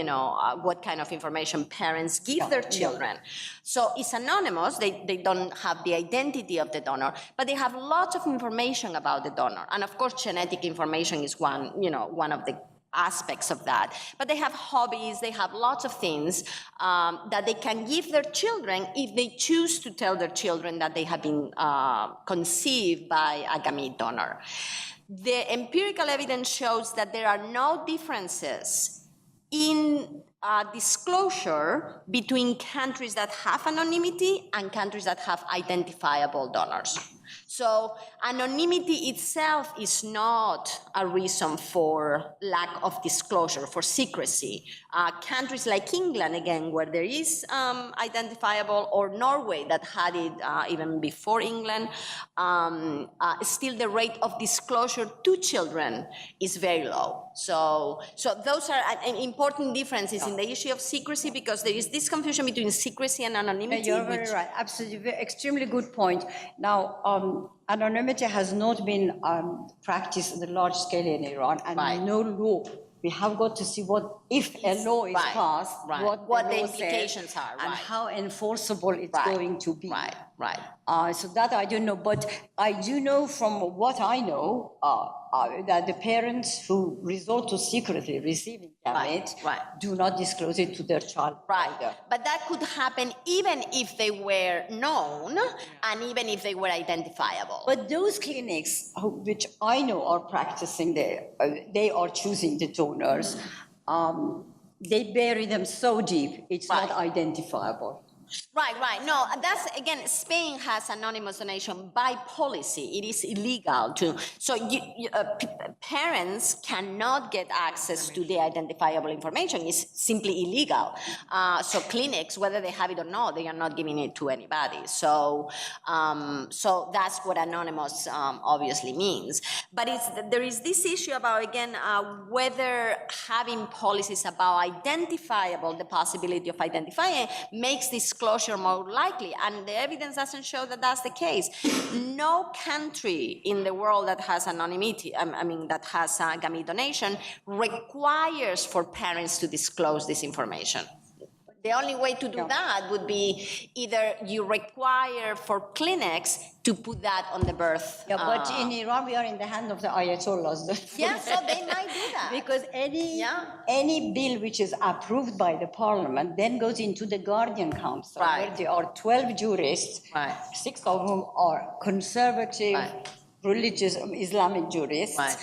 what kind of information parents give their children. So it's anonymous, they don't have the identity of the donor, but they have lots of information about the donor. And of course, genetic information is one of the aspects of that. But they have hobbies, they have lots of things that they can give their children if they choose to tell their children that they have been conceived by a gamete donor. The empirical evidence shows that there are no differences in disclosure between countries that have anonymity and countries that have identifiable donors. So anonymity itself is not a reason for lack of disclosure, for secrecy. Countries like England, again, where there is identifiable, or Norway that had it even before England, still the rate of disclosure to children is very low. So those are important differences in the issue of secrecy, because there is this confusion between secrecy and anonymity. You're very right, absolutely, extremely good point. Now, anonymity has not been practiced on a large scale in Iran, and no law. We have got to see what, if a law is passed, what the implications are, and how enforceable it's going to be. So that I don't know, but I do know from what I know that the parents who resort to secretly receiving gamete do not disclose it to their child. Either. But that could happen even if they were known and even if they were identifiable. But those clinics, which I know are practicing, they are choosing the donors. They bury them so deep, it's not identifiable. Right. No, that's, again, Spain has anonymous donation by policy. It is illegal to. So parents cannot get access to the identifiable information. It's simply illegal. So clinics, whether they have it or not, they are not giving it to anybody. So that's what anonymous obviously means. But there is this issue about, again, whether having policies about identifiable, the possibility of identifying, makes disclosure more likely, and the evidence doesn't show that that's the case. No country in the world that has anonymity, that has gamete donation, requires for parents to disclose this information. The only way to do that would be either you require for clinics to put that on the birth. Yeah, but in Iran, we are in the hand of the Ayatollahs. Yeah, so they might do that. Because any bill which is approved by the parliament then goes into the Guardian Council, Right. where there are 12 jurists, Right. 6 of whom are conservative, Right. religious, Islamic jurists. Right.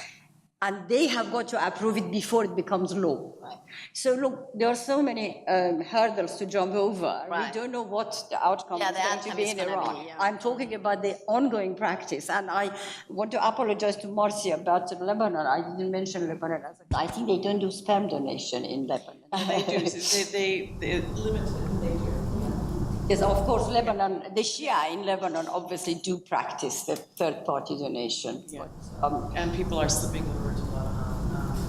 And they have got to approve it before it becomes law. Right. So look, there are so many hurdles to jump over. Right. We don't know what the outcome Yeah, is the going outcome to be is in gonna Iran. be, yeah. I'm talking about the ongoing practice. And I want to apologize to Marcia about Lebanon. I didn't mention Lebanon. I think they don't do sperm donation in Lebanon. They do, they limited, they do. Yes, of course, Lebanon, the Shia in Lebanon obviously do practice the third-party donation. Yeah. But, And people are slipping over to Lebanon to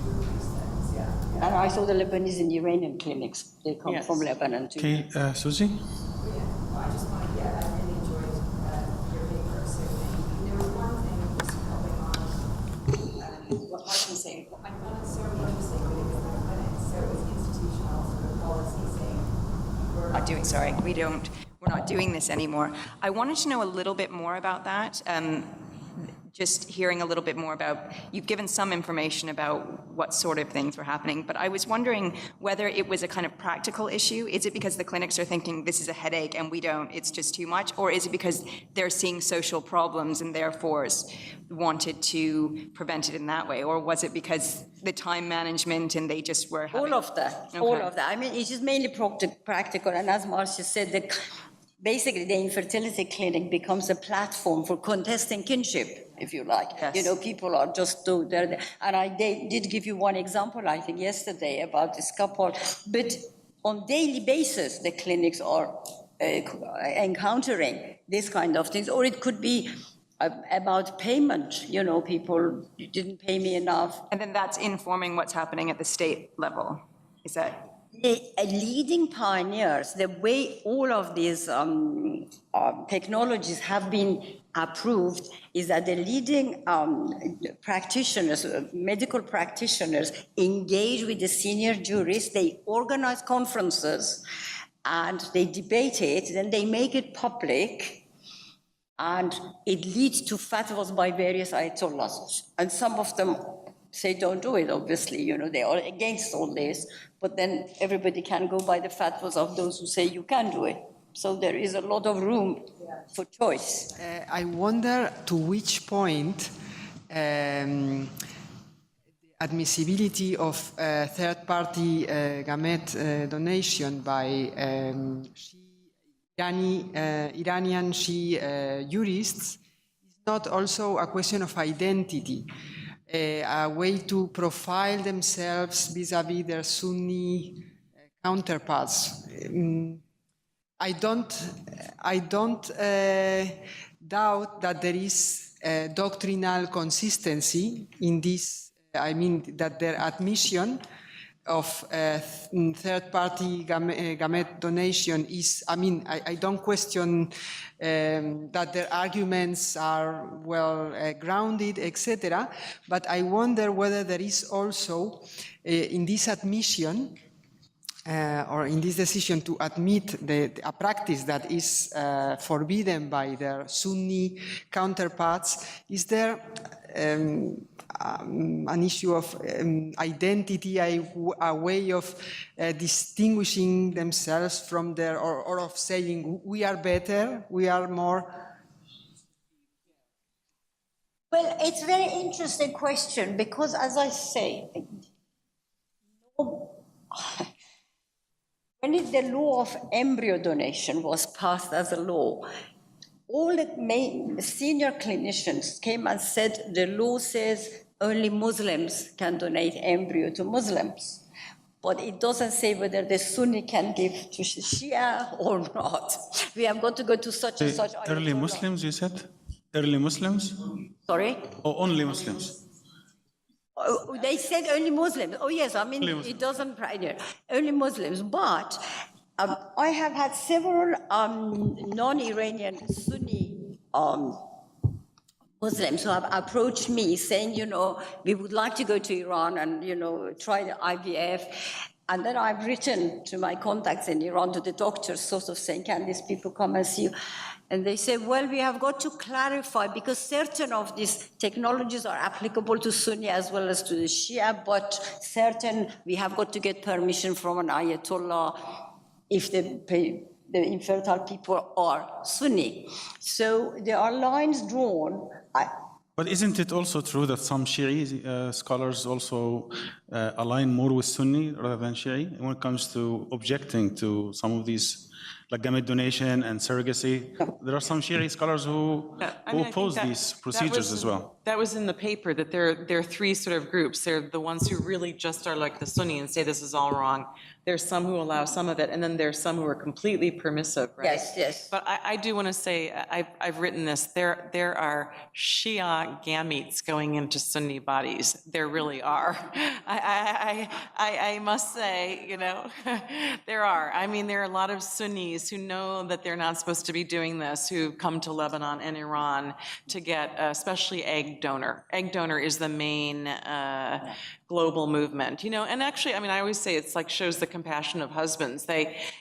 do these things, yeah. and I saw the Lebanese and Iranian clinics. They come Yes. from Lebanon too. Okay, Susie? I just want to, I really enjoyed your paper. So there was one thing just building on what Martin was saying. I found it so interesting when it was the clinic. So it was institutional sort of policy saying we're not doing this anymore. I wanted to know a little bit more about that. Just hearing a little bit more about, you've given some information about what sort of things were happening, but I was wondering whether it was a kind of practical issue. Is it because the clinics are thinking this is a headache and we don't, it's just too much? Or is it because they're seeing social problems and therefore wanted to prevent it in that way? Or was it because the time management and they just were having... All of that, all of that. I mean, it is mainly practical, and as Marcia said, basically the infertility clinic becomes a platform for contesting kinship, if you like. Yes. You know, people are just there. And I did give you one example, I think, yesterday about this couple, but on daily basis, the clinics are encountering this kind of things, or it could be about payment, you know, people, you didn't pay me enough. And then that's informing what's happening at the state level. Is that... The leading pioneers, the way all of these technologies have been approved is that the leading practitioners, medical practitioners, engage with the senior jurists, they organize conferences, and they debate it, then they make it public, and it leads to fatwas by various ayatollahs. And some of them say don't do it, obviously, you know, they are against all this, but then everybody can go by the fatwas of those who say you can do it. So there is a lot of room for choice. I wonder to which point the admissibility of third-party gamete donation by Iranian Shia jurists is not also a question of identity, a way to profile themselves vis-à-vis their Sunni counterparts. I don't doubt that there is doctrinal consistency in this. I mean that their admission of third-party gamete donation is, I mean, I don't question that their arguments are well grounded, etc. But I wonder whether there is also in this admission or in this decision to admit a practice that is forbidden by their Sunni counterparts, is there an issue of identity, a way of distinguishing themselves from their, or of saying we are better, we are more? Well, it's a very interesting question because, as I say, when the law of embryo donation was passed as a law, all the main senior clinicians came and said the law says only Muslims can donate embryo to Muslims. But it doesn't say whether the Sunni can give to Shia or not. We have got to go to such and such. Early Muslims, you said? Early Muslims? Sorry? Or only Muslims? Oh, they said only Muslims. Oh, yes, I mean, it doesn't, only Muslims. But I have had several non-Iranian Sunni Muslims who have approached me saying, you know, we would like to go to Iran and, you know, try the IVF. And then I've written to my contacts in Iran, to the doctors, sort of saying, can these people come and see you? And they say, well, we have got to clarify, because certain of these technologies are applicable to Sunni as well as to the Shia, but certain, we have got to get permission from an Ayatollah if the infertile people are Sunni. So there are lines drawn. But isn't it also true that some Shi'i scholars also align more with Sunni rather than Shi'i when it comes to objecting to some of these, like gamete donation and surrogacy? There are some Shi'i scholars who oppose these procedures as well. That was in the paper, that there are three sort of groups. There are the ones who really just are like the Sunni and say this is all wrong. There's some who allow some of it, and then there's some who are completely permissive, right? Yes, yes. But I do want to say, I've written this, there are Shia gametes going into Sunni bodies. There really are. I must say, you know, there are. I mean, there are a lot of Sunnis who know that they're not supposed to be doing this, who come to Lebanon and Iran to get, especially egg donor. Egg donor is the main global movement, you know, and actually, I mean, I always say it's like shows the compassion of husbands.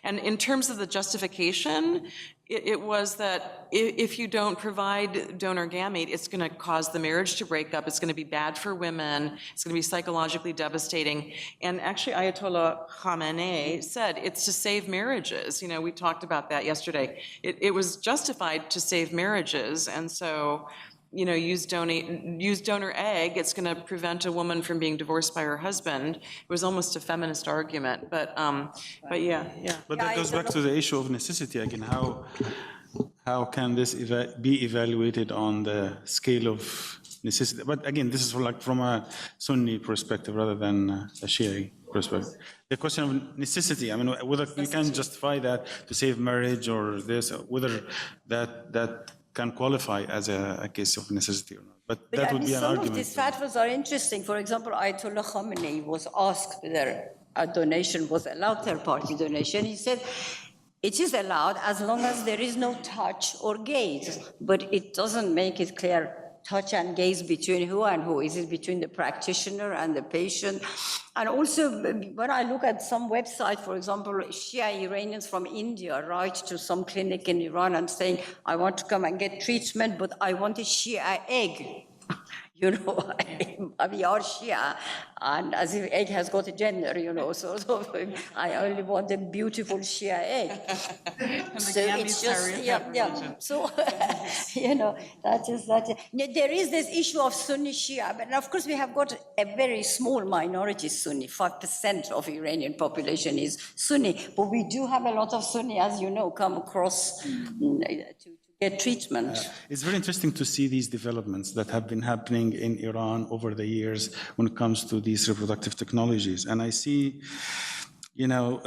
And in terms of the justification, it was that if you don't provide donor gamete, it's going to cause the marriage to break up. It's going to be bad for women. It's going to be psychologically devastating. And actually, Ayatollah Khamenei said it's to save marriages. You know, we talked about that yesterday. It was justified to save marriages, and so, you know, use donor egg, it's going to prevent a woman from being divorced by her husband. It was almost a feminist argument, but yeah. But that goes back to the issue of necessity again. How can this be evaluated on the scale of necessity? But again, this is from a Sunni perspective rather than a Shi'i perspective. The question of necessity, I mean, whether you can justify that to save marriage or this, whether that can qualify as a case of necessity or not. But that would be an argument. Some of these fatwas are interesting. For example, Ayatollah Khamenei was asked whether a donation was allowed, third-party donation. He said, it is allowed as long as there is no touch or gaze, but it doesn't make it clear touch and gaze between who and who. Is it between the practitioner and the patient? And also, when I look at some website, for example, Shia Iranians from India write to some clinic in Iran and saying, I want to come and get treatment, but I want a Shia egg. You know, we are Shia, and as if egg has got a gender, you know, so I only want a beautiful Shia egg. So it's just, yeah. So, you know, that is. There is this issue of Sunni Shia, but of course we have got a very small minority Sunni. 5% of Iranian population is Sunni, but we do have a lot of Sunni, as you know, come across to get treatment. It's very interesting to see these developments that have been happening in Iran over the years when it comes to these reproductive technologies. And I see, you know,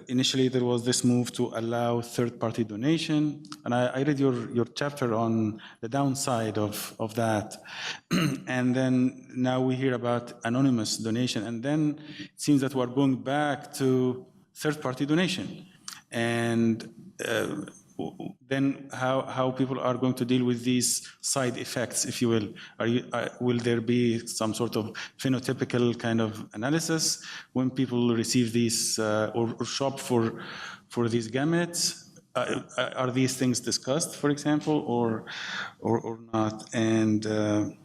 initially there was this move to allow third-party donation. And I read your chapter on the downside of that. And then now we hear about anonymous donation. And then it seems that we're going back to third-party donation. And then how people are going to deal with these side effects, if you will. Will there be some sort of phenotypical kind of analysis when people receive these or shop for these gametes? Are these things discussed, for example, or not? And the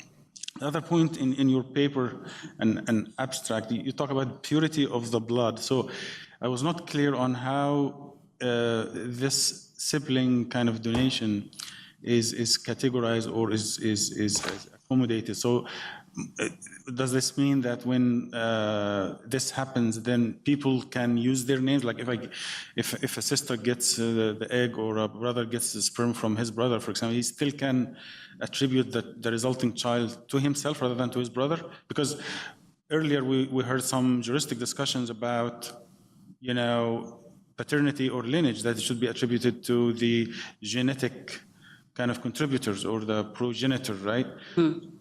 other point in your paper, an abstract, you talk about purity of the blood. So I was not clear on how this sibling kind of donation is categorized or is accommodated. So does this mean that when this happens, then people can use their names? Like if a sister gets the egg or a brother gets the sperm from his brother, for example, he still can attribute the resulting child to himself rather than to his brother? Because earlier we heard some juristic discussions about, you know, paternity or lineage, that it should be attributed to the genetic kind of contributors or the progenitor, right?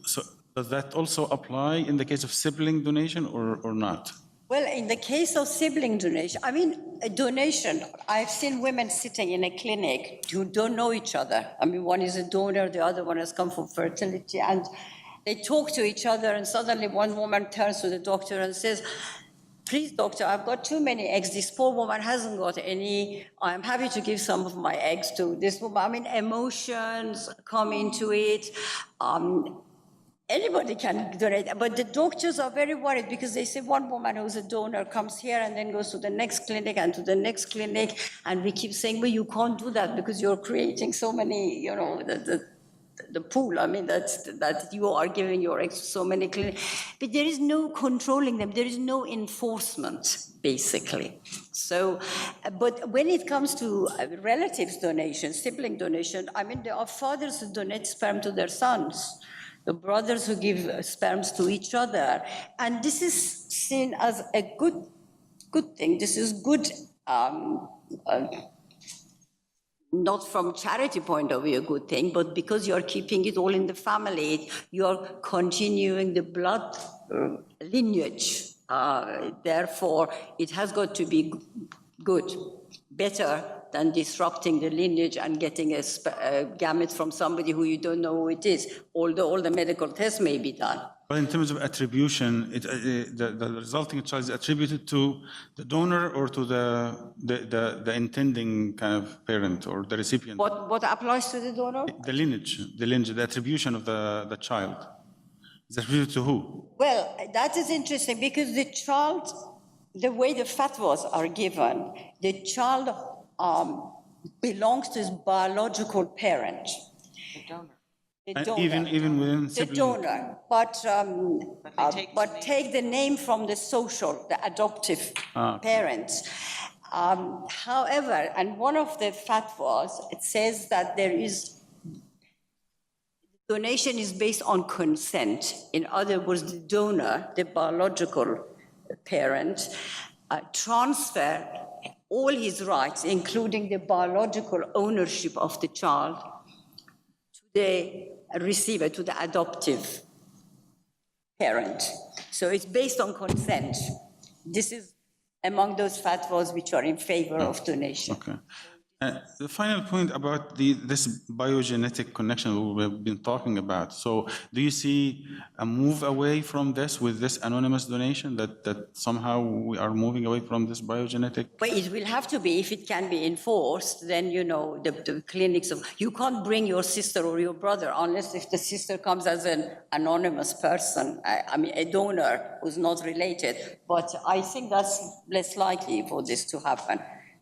So does that also apply in the case of sibling donation or not? Well, in the case of sibling donation, I mean, a donation, I've seen women sitting in a clinic who don't know each other. I mean, one is a donor, the other one has come for fertility, and they talk to each other, and suddenly one woman turns to the doctor and says, please, doctor, I've got too many eggs. This poor woman hasn't got any. I'm happy to give some of my eggs to this woman. I mean, emotions come into it. Anybody can donate, but the doctors are very worried because they say one woman who's a donor comes here and then goes to the next clinic and to the next clinic, and we keep saying, well, you can't do that because you're creating so many, you know, the pool, I mean, that you are giving your eggs to so many clinics. But there is no controlling them. There is no enforcement, basically. So, but when it comes to relatives donation, sibling donation, I mean, there are fathers who donate sperm to their sons, the brothers who give sperms to each other. And this is seen as a good thing. This is good, not from charity point of view, a good thing, but because you're keeping it all in the family, you're continuing the blood lineage. Therefore, it has got to be good, better than disrupting the lineage and getting a gamete from somebody who you don't know who it is, although all the medical tests may be done. But in terms of attribution, the resulting child is attributed to the donor or to the intending kind of parent or the recipient? What applies to the donor? The lineage, the attribution of the child. Is attributed to who? Well, that is interesting because the child, the way the fatwas are given, the child belongs to his biological parent. The donor. The donor. Even within the sibling. donor, but take the name from the social, the adoptive parents. However, and one of the fatwas, it says that there is, donation is based on consent. In other words, the donor, the biological parent, transfer all his rights, including the biological ownership of the child, to the receiver, to the adoptive parent. So it's based on consent. This is among those fatwas which are in favor of donation. Okay. The final point about this biogenetic connection we've been talking about. So do you see a move away from this with this anonymous donation, that somehow we are moving away from this biogenetic? Well, it will have to be, if it can be enforced, then, you know, the clinics of, you can't bring your sister or your brother unless if the sister comes as an anonymous person, I mean, a donor who's not related. But I think that's less likely for this to happen.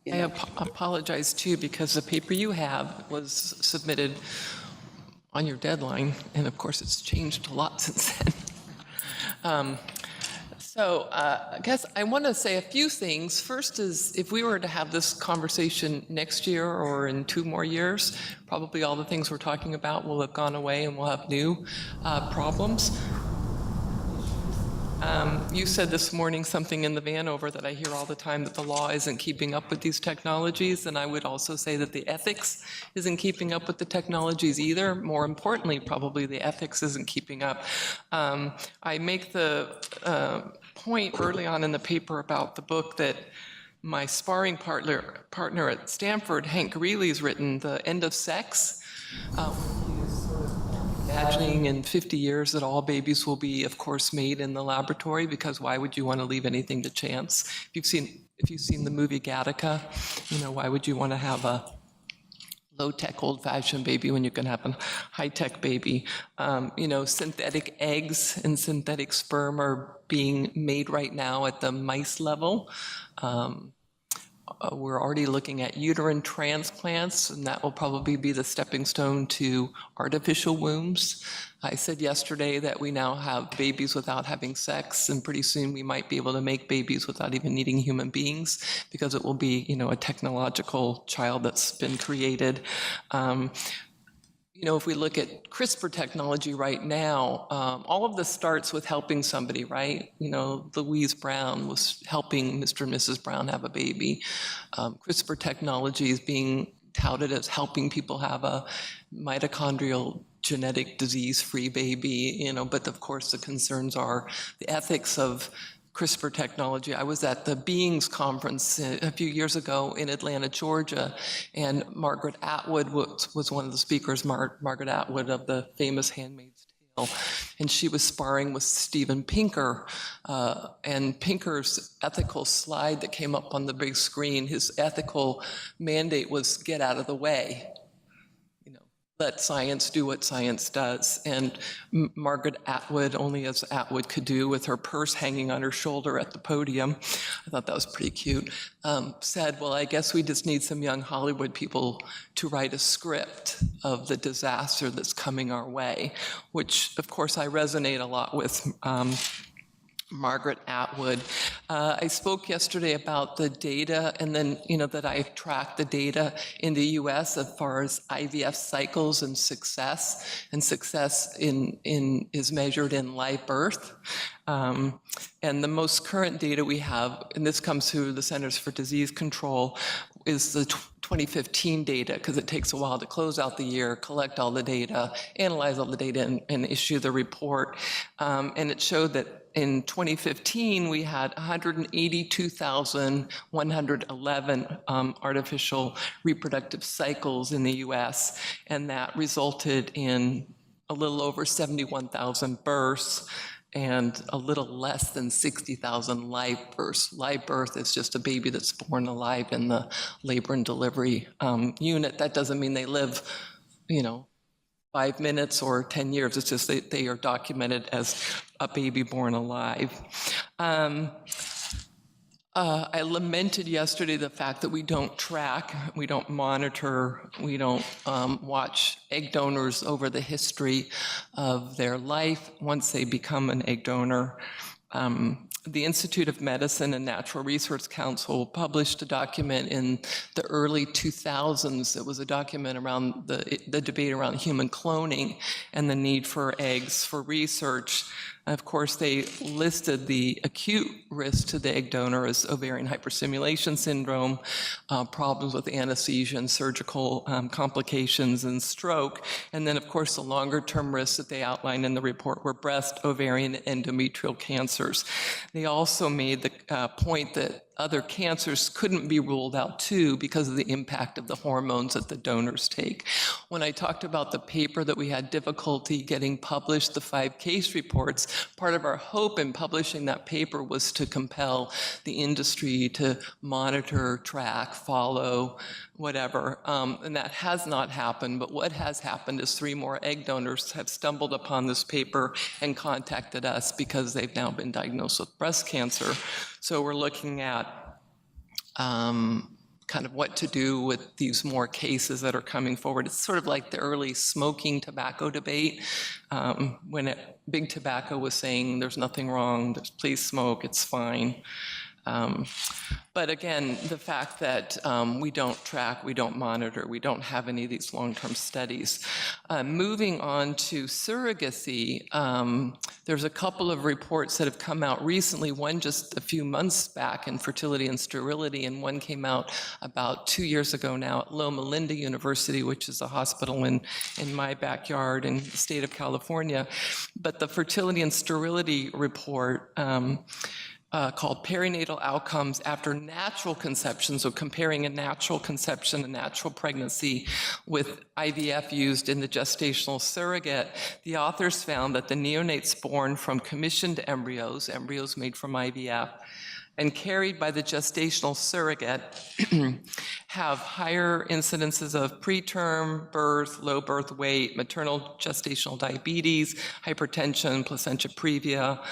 I apologize too, because the paper you have was submitted on your deadline, and of course it's changed a lot since then. So I guess I want to say a few things. First is, if we were to have this conversation next year or in 2 more years, probably all the things we're talking about will have gone away and we'll have new problems. You said this morning something in the van over that I hear all the time, that the law isn't keeping up with these technologies, and I would also say that the ethics isn't keeping up with the technologies either. More importantly, probably the ethics isn't keeping up. I make the point early on in the paper about the book that my sparring partner at Stanford, Hank Greeley's written, The End of Sex. Imagining in 50 years that all babies will be, of course, made in the laboratory, because why would you want to leave anything to chance? If you've seen the movie Gattaca, you know, why would you want to have a low-tech, old-fashioned baby when you can have a high-tech baby? You know, synthetic eggs and synthetic sperm are being made right now at the mice level. We're already looking at uterine transplants, and that will probably be the stepping stone to artificial wombs. I said yesterday that we now have babies without having sex, and pretty soon we might be able to make babies without even needing human beings, because it will be, you know, a technological child that's been created. You know, if we look at CRISPR technology right now, all of this starts with helping somebody, right? You know, Louise Brown was helping Mr. and Mrs. Brown have a baby. CRISPR technology is being touted as helping people have a mitochondrial genetic disease-free baby, you know, but of course the concerns are the ethics of CRISPR technology. I was at the Beings Conference a few years ago in Atlanta, Georgia, and Margaret Atwood was one of the speakers, Margaret Atwood of the famous Handmaid's Tale. and she was sparring with Steven Pinker. And Pinker's ethical slide that came up on the big screen, his ethical mandate was get out of the way. Let science do what science does. And Margaret Atwood, only as Atwood could do, with her purse hanging on her shoulder at the podium, I thought that was pretty cute, said, well, I guess we just need some young Hollywood people to write a script of the disaster that's coming our way, which, of course, I resonate a lot with. Margaret Atwood. I spoke yesterday about the data, and then, that I've tracked the data in the US as far as IVF cycles and success is measured in live birth. And the most current data we have, and this comes through the Centers for Disease Control, is the 2015 data, because it takes a while to close out the year, collect all the data, analyze all the data, and issue the report. And it showed that in 2015, we had 182,111 artificial reproductive cycles in the US, and that resulted in a little over 71,000 births and a little less than 60,000 live births. Live birth is just a baby that's born alive in the labor and delivery unit. That doesn't mean they live, 5 minutes or 10 years. It's just they are documented as a baby born alive. I lamented yesterday the fact that we don't track, we don't monitor, we don't watch egg donors over the history of their life once they become an egg donor. The Institute of Medicine and Natural Resource Council published a document in the early 2000s. It was a document around the debate around human cloning and the need for eggs for research. Of course, they listed the acute risk to the egg donor as ovarian hyperstimulation syndrome, problems with anesthesia and surgical complications and stroke. And then, of course, the longer-term risks that they outlined in the report were breast, ovarian, and endometrial cancers. They also made the point that other cancers couldn't be ruled out too because of the impact of the hormones that the donors take. When I talked about the paper that we had difficulty getting published, the 5 case reports, part of our hope in publishing that paper was to compel the industry to monitor, track, follow, whatever. And that has not happened, but what has happened is 3 more egg donors have stumbled upon this paper and contacted us because they've now been diagnosed with breast cancer. So we're looking at kind of what to do with these more cases that are coming forward. It's sort of like the early smoking tobacco debate, when Big Tobacco was saying there's nothing wrong, please smoke, it's fine. But again, the fact that we don't track, we don't monitor, we don't have any of these long-term studies. Moving on to surrogacy, there's a couple of reports that have come out recently, one just a few months back in fertility and sterility, and one came out about 2 years ago now at Loma Linda University, which is a hospital in my backyard in the state of California. But the fertility and sterility report called Perinatal Outcomes After Natural Conception, so comparing a natural conception, a natural pregnancy, with IVF used in the gestational surrogate, the authors found that the neonates born from commissioned embryos, embryos made from IVF, and carried by the gestational surrogate have higher incidences of preterm birth, low birth weight, maternal gestational diabetes, hypertension, placenta previa,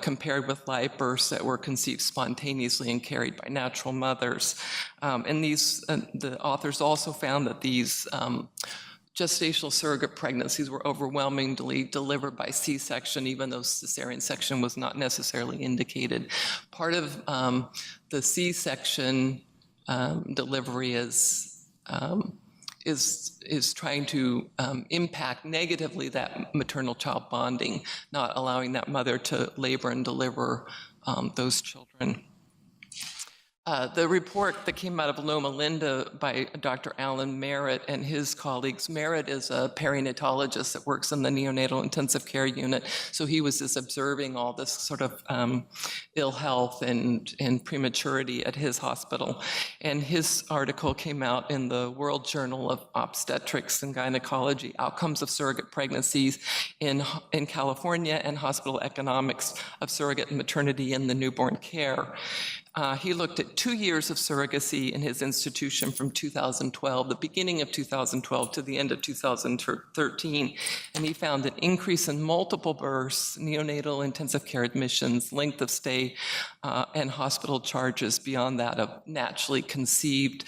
compared with live births that were conceived spontaneously and carried by natural mothers. And the authors also found that these gestational surrogate pregnancies were overwhelmingly delivered by C-section, even though cesarean section was not necessarily indicated. Part of the C-section delivery is trying to impact negatively that maternal-child bonding, not allowing that mother to labor and deliver those children. The report that came out of Loma Linda by Dr. Alan Merritt and his colleagues. Merritt is a perinatologist that works in the neonatal intensive care unit, so he was just observing all this sort of ill health and prematurity at his hospital. And his article came out in the World Journal of Obstetrics and Gynecology, Outcomes of Surrogate Pregnancies in California and Hospital Economics of Surrogate Maternity in the Newborn Care. He looked at 2 years of surrogacy in his institution from 2012, the beginning of 2012 to the end of 2013, and he found an increase in multiple births, neonatal intensive care admissions, length of stay, and hospital charges beyond that of naturally conceived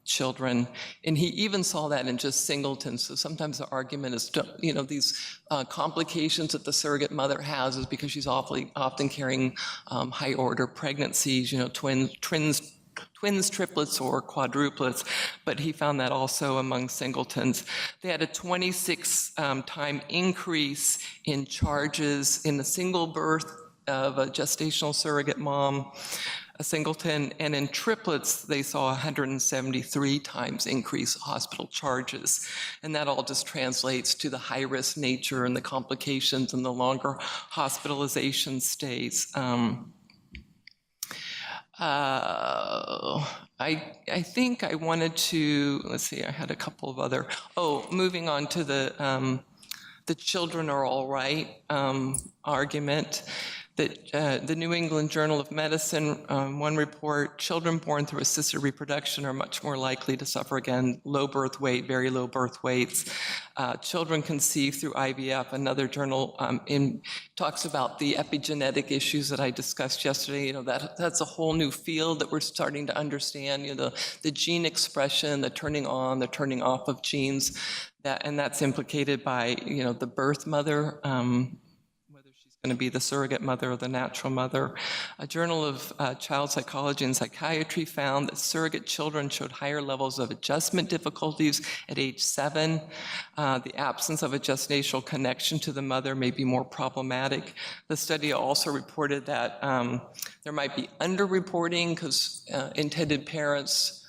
children. And he even saw that in just singletons. So sometimes the argument is, you know, these complications that the surrogate mother has is because she's often carrying high order pregnancies, you know, twins, triplets, or quadruplets, but he found that also among singletons. They had a 26-time increase in charges in the single birth of a gestational surrogate mom, a singleton, and in triplets, they saw 173 times increase hospital charges. And that all just translates to the high-risk nature and the complications and the longer hospitalization stays. I think I wanted to, let's see, I had a couple of other, moving on to the children are all right argument. That the New England Journal of Medicine, one report, children born through assisted reproduction are much more likely to suffer, again, low birth weight, very low birth weights. Children conceived through IVF, another journal talks about the epigenetic issues that I discussed yesterday. You know, that's a whole new field that we're starting to understand, you know, the gene expression, the turning on, the turning off of genes, and that's implicated by, you know, the birth mother, going to be the surrogate mother or the natural mother. A Journal of Child Psychology and Psychiatry found that surrogate children showed higher levels of adjustment difficulties at age 7. The absence of a gestational connection to the mother may be more problematic. The study also reported that there might be underreporting because intended parents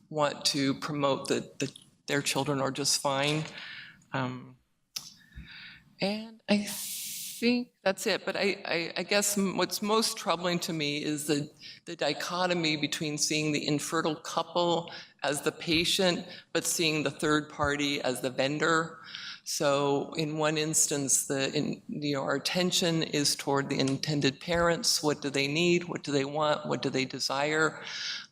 want to promote that their children are just fine. And I think that's it, but I guess what's most troubling to me is the dichotomy between seeing the infertile couple as the patient, but seeing the third party as the vendor. So in one instance, our attention is toward the intended parents. What do they need? What do they want? What do they desire?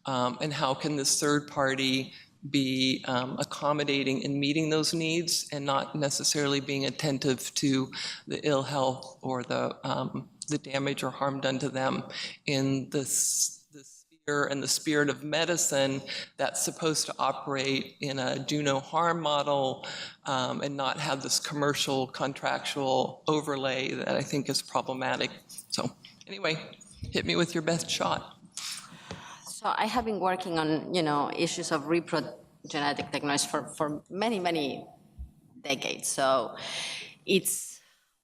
And how can this third party be accommodating in meeting those needs and not necessarily being attentive to the ill health or the damage or harm done to them in the sphere and the spirit of medicine that's supposed to operate in a do no harm model and not have this commercial contractual overlay that I think is problematic. So anyway, hit me with your best shot. So I have been working on, you know, issues of reprogenetic technology for many, many decades. So it's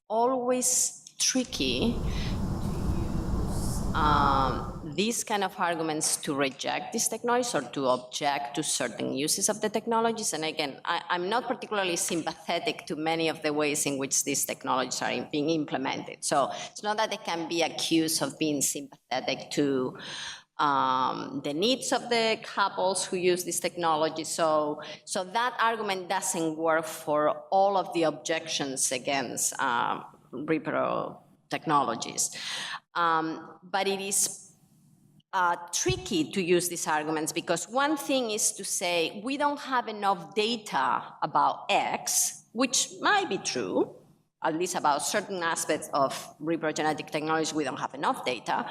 always tricky to use these kind of arguments to reject these technologies or to object to certain uses of the technologies. And again, I'm not particularly sympathetic to many of the ways in which these technologies are being implemented. So it's not that they can be accused of being sympathetic to the needs of the couples who use this technology. So that argument doesn't work for all of the objections against repro technologies. But it is tricky to use these arguments because one thing is to say we don't have enough data about X, which might be true, at least about certain aspects of reprogenetic technology, we don't have enough data.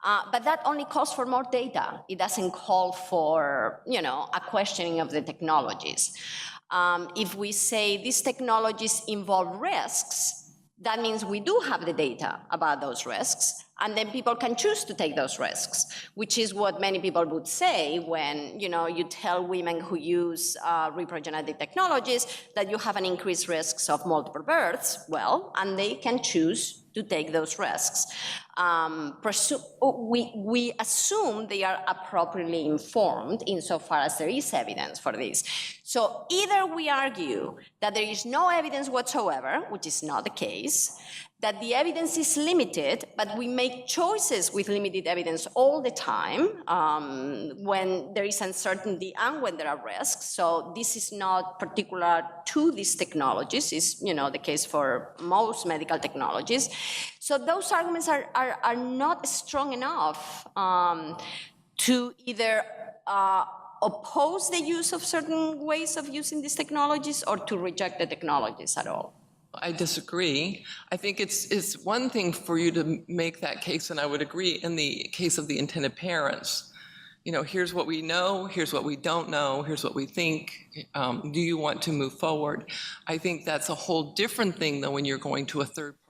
But that only calls for more data. It doesn't call for, you know, a questioning of the technologies. If we say these technologies involve risks, that means we do have the data about those risks, And then people can choose to take those risks, which is what many people would say when you tell women who use reprogenetic technologies that you have an increased risks of multiple births. Well, and they can choose to take those risks. We assume they are appropriately informed insofar as there is evidence for this. So either we argue that there is no evidence whatsoever, which is not the case, that the evidence is limited, but we make choices with limited evidence all the time when there is uncertainty and when there are risks. So this is not particular to these technologies. It's the case for most medical technologies. So those arguments are not strong enough to either oppose the use of certain ways of using these technologies or to reject the technologies at all. I disagree. I think it's one thing for you to make that case, and I would agree in the case of the intended parents. Here's what we know, here's what we don't know, here's what we think. Do you want to move forward? I think that's a whole different thing than when you're going to a third-party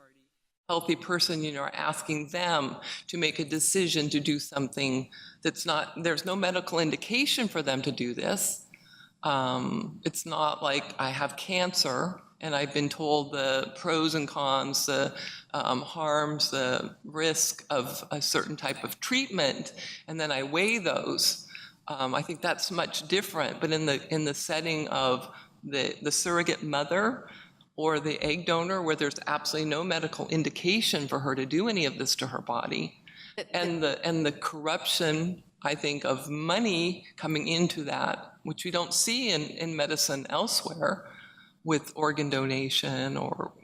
healthy person, asking them to make a decision to do something that's not, there's no medical indication for them to do this. It's not like I have cancer and I've been told the pros and cons, the harms, the risk of a certain type of treatment, and then I weigh those. I think that's much different. But in the setting of the surrogate mother or the egg donor, where there's absolutely no medical indication for her to do any of this to her body, and the corruption, I think, of money coming into that, which we don't see in medicine elsewhere, with organ donation or...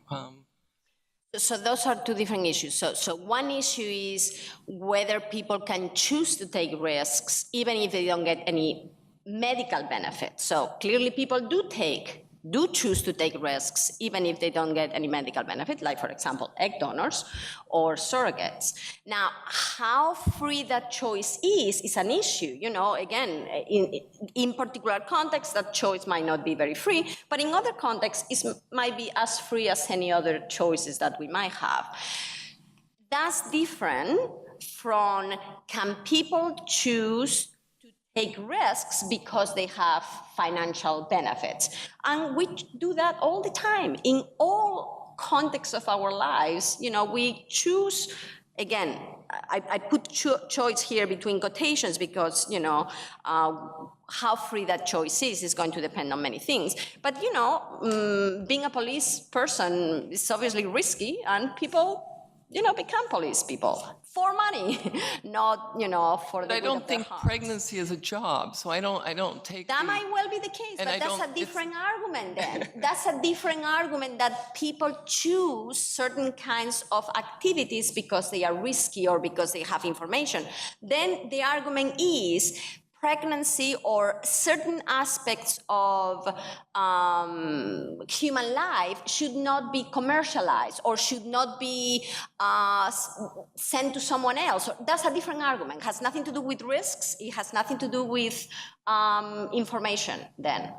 So those are two different issues. So one issue is whether people can choose to take risks even if they don't get any medical benefit. So clearly people do choose to take risks even if they don't get any medical benefit, like for example, egg donors or surrogates. Now, how free that choice is an issue. Again, in particular contexts, that choice might not be very free, but in other contexts, it might be as free as any other choices that we might have. That's different from, can people choose take risks because they have financial benefits? And we do that all the time. In all contexts of our lives, we choose, again, I put choice here between quotations because, how free that choice is going to depend on many things. But, being a police person is obviously risky, and people, become police people. For money, not, for the But I good don't of their think hearts. pregnancy is a job, so I don't take That might well be the case, but that's a different argument then. That's a different argument that people choose certain kinds of activities because they are risky or because they have information. Then the argument is pregnancy or certain aspects of human life should not be commercialized or should not be sent to someone else. That's a different argument. It has nothing to do with risks. It has nothing to do with information then.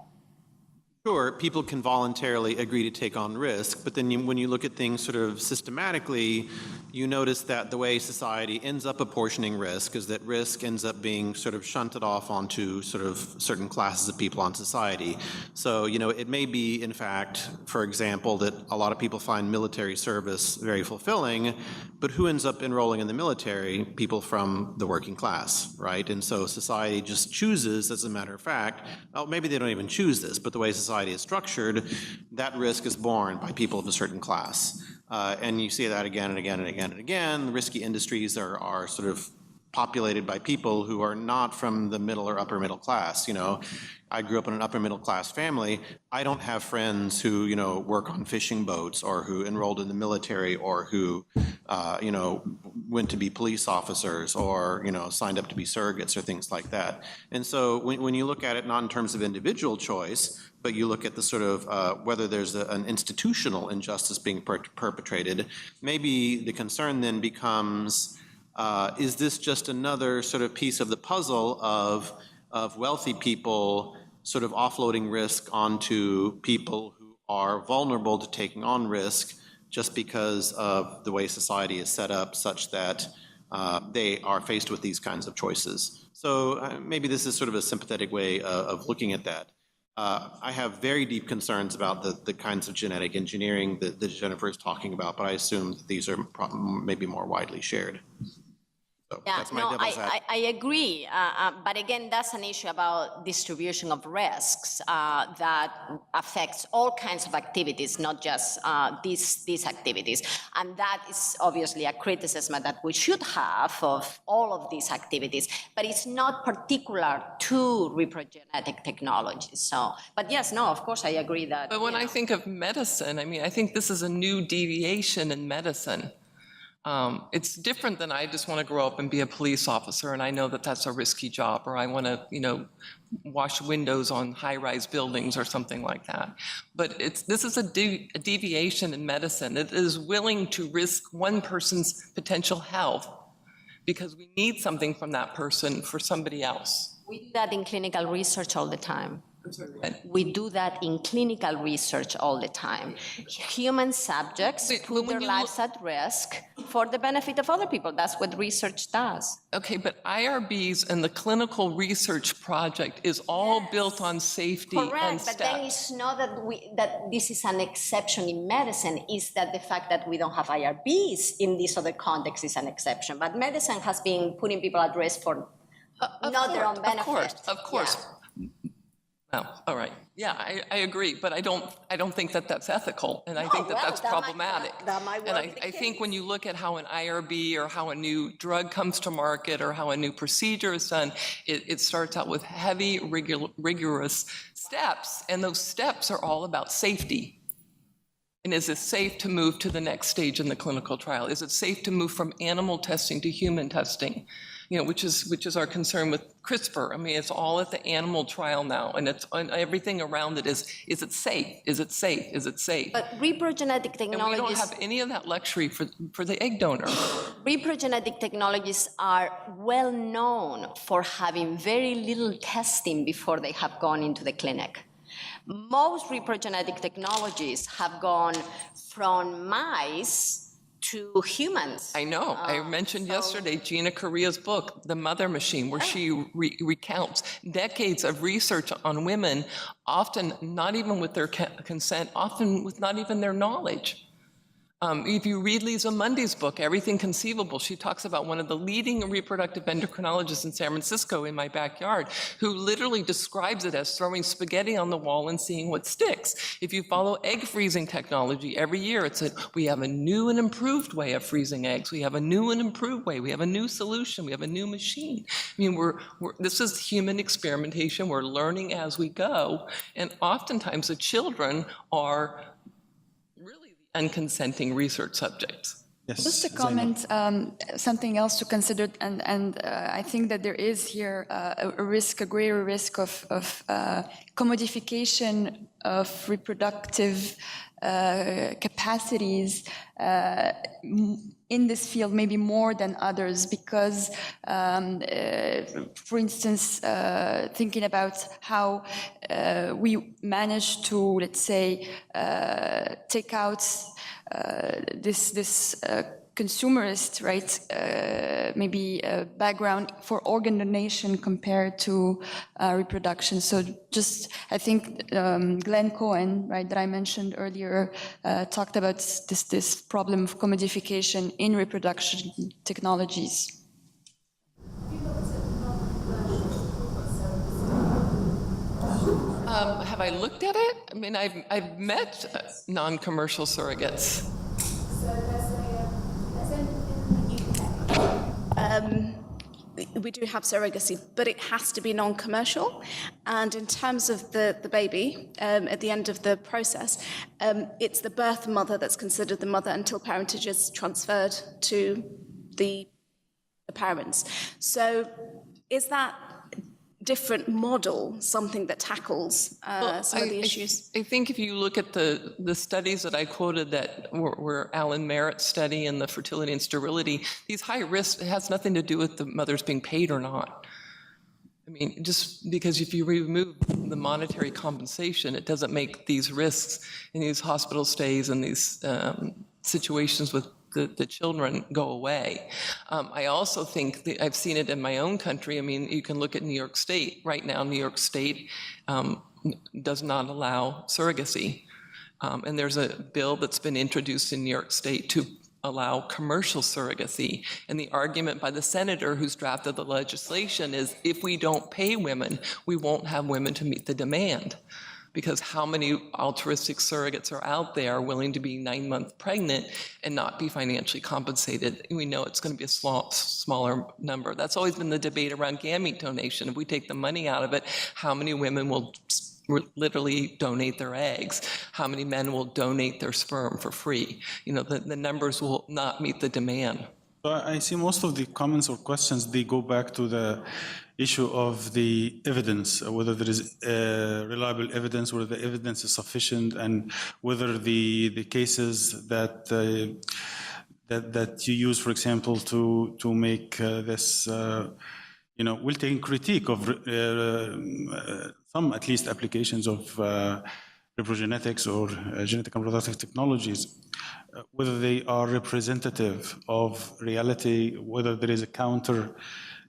Sure, people can voluntarily agree to take on risk, but then when you look at things sort of systematically, you notice that the way society ends up apportioning risk is that risk ends up being sort of shunted off onto sort of certain classes of people on society. So, it may be, in fact, for example, that a lot of people find military service very fulfilling, but who ends up enrolling in the military? People from the working class, right? And so society just chooses, as a matter of fact, maybe they don't even choose this, but the way society is structured, that risk is borne by people of a certain class. And you see that again and again and again and again. Risky industries are sort of populated by people who are not from the middle or upper middle class. I grew up in an upper middle class family. I don't have friends who, work on fishing boats or who enrolled in the military or who, went to be police officers or, signed up to be surrogates or things like that. And so when you look at it not in terms of individual choice, but you look at the sort of whether there's an institutional injustice being perpetrated, maybe the concern then becomes, is this just another sort of piece of the puzzle of wealthy people sort of offloading risk onto people who are vulnerable to taking on risk just because of the way society is set up such that they are faced with these kinds of choices. So maybe this is sort of a sympathetic way of looking at that. I have very deep concerns about the kinds of genetic engineering that Jennifer is talking about, but I assume that these are maybe more widely shared. So Yeah, that's my no, devil's advocate. I agree. But again, that's an issue about distribution of risks that affects all kinds of activities, not just these activities. And that is obviously a criticism that we should have of all of these activities, but it's not particular to reprogenetic technologies. So, but yes, no, of course I agree that. But when I think of medicine, I mean, I think this is a new deviation in medicine. It's different than I just want to grow up and be a police officer, and I know that that's a risky job, or I want to, wash windows on high-rise buildings or something like that. But this is a deviation in medicine. It is willing to risk one person's potential health because we need something from that person for somebody else. We do that in clinical research all the time. We do that in clinical research all the time. Human subjects put their lives at risk for the benefit of other people. That's what research does. Okay, but IRBs and the clinical research project is all built on safety and Correct, steps. but then it's not that this is an exception in medicine, is that the fact that we don't have IRBs in this other context is an exception. But medicine has been putting people at risk for not their own benefit. Of course. Yeah. Oh, all right. Yeah, I agree, but I don't think that that's ethical, and I think that's problematic. That might and work I think when you look at how an IRB or how a new drug comes to market or how a new procedure is done, it starts out with heavy, rigorous steps, and those steps are all about safety. And is it safe to move to the next stage in the clinical trial? Is it safe to move from animal testing to human testing? Which is our concern with CRISPR. I mean, it's all at the animal trial now, and everything around it is it safe? Is it safe? Is it safe? But reprogenetic technologies... And we don't have any of that luxury for the egg donor. Reprogenetic technologies are well known for having very little testing before they have gone into the clinic. Most reprogenetic technologies have gone from mice to humans. I know. I mentioned yesterday Gina Correa's book, The Mother Machine, where she recounts decades of research on women, often not even with their consent, often with not even their knowledge. If you read Lisa Mundy's book, Everything Conceivable, she talks about one of the leading reproductive endocrinologists in San Francisco, in my backyard, who literally describes it as throwing spaghetti on the wall and seeing what sticks. If you follow egg freezing technology, every year it's we have a new and improved way of freezing eggs. We have a new and improved way. We have a new solution. We have a new machine. I mean, this is human experimentation. We're learning as we go. And oftentimes the children are unconsenting research subjects. Yes. Just a comment, something else to consider, and I think that there is here a greater risk of commodification of reproductive capacities in this field, maybe more than others, because, for instance, thinking about how we manage to, let's say, take out this consumerist, right, maybe background for organ donation compared to reproduction. So just, I think Glenn Cohen, right, that I mentioned earlier, talked about this problem of commodification in reproduction technologies. Have I looked at it? I mean, I've met non-commercial surrogates. We do have surrogacy, but it has to be non-commercial. And in terms of the baby, at the end of the process, it's the birth mother that's considered the mother until parentage is transferred to the parents. So is that different model something that tackles some of the issues? I think if you look at the studies that I quoted that were Alan Merritt's study and the fertility and sterility, these high risks, it has nothing to do with the mothers being paid or not. I mean, just because if you remove the monetary compensation, it doesn't make these risks in these hospital stays and these situations with the children go away. I also think that I've seen it in my own country. I mean, you can look at New York State. Right now, New York State does not allow surrogacy. And there's a bill that's been introduced in New York State to allow commercial surrogacy. And the argument by the senator who's drafted the legislation is if we don't pay women, we won't have women to meet the demand. Because how many altruistic surrogates are out there willing to be 9 months pregnant and not be financially compensated? We know it's going to be a smaller number. That's always been the debate around gamete donation. If we take the money out of it, how many women will literally donate their eggs? How many men will donate their sperm for free? You know, the numbers will not meet the demand. I see most of the comments or questions, they go back to the issue of the evidence, whether there is reliable evidence, whether the evidence is sufficient, and whether the cases that that you use, for example, to make this, you know, will take critique of some, at least, applications of reprogenetics or genetic and reproductive technologies, whether they are representative of reality, whether there is a counter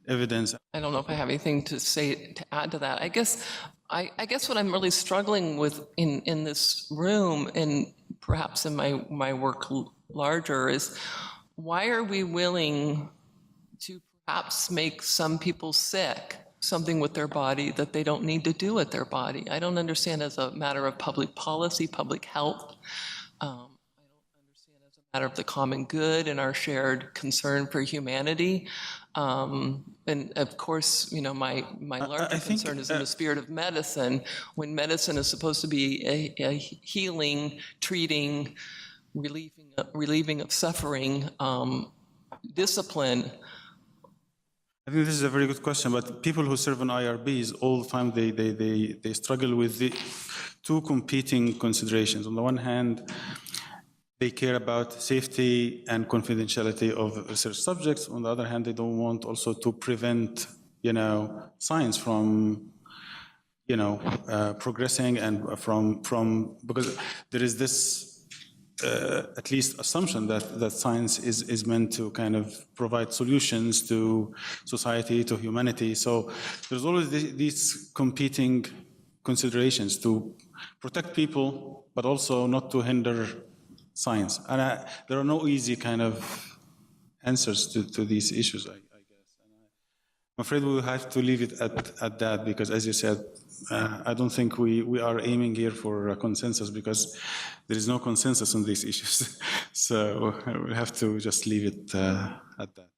evidence. I don't know if I have anything to say to add to that. I guess what I'm really struggling with in this room and perhaps in my work larger is why are we willing to perhaps make some people sick, something with their body that they don't need to do with their body? I don't understand as a matter of public policy, public health. I don't understand as a matter of the common good and our shared concern for humanity. And of course, you know, my larger concern is in the spirit of medicine, when medicine is supposed to be a healing, treating, relieving of suffering discipline. I think this is a very good question, but people who serve on IRBs all the time, they struggle with the two competing considerations. On the one hand, they care about safety and confidentiality of research subjects. On the other hand, they don't want also to prevent, you know, science from, you know, progressing and from because there is this at least assumption that science is meant to kind of provide solutions to society, to humanity. So there's always these competing considerations to protect people, but also not to hinder science. And there are no easy kind of answers to these issues, I guess. And I'm afraid we will have to leave it at that, because as you said, I don't think we are aiming here for a consensus, because there is no consensus on these issues. So we'll have to just leave it at that.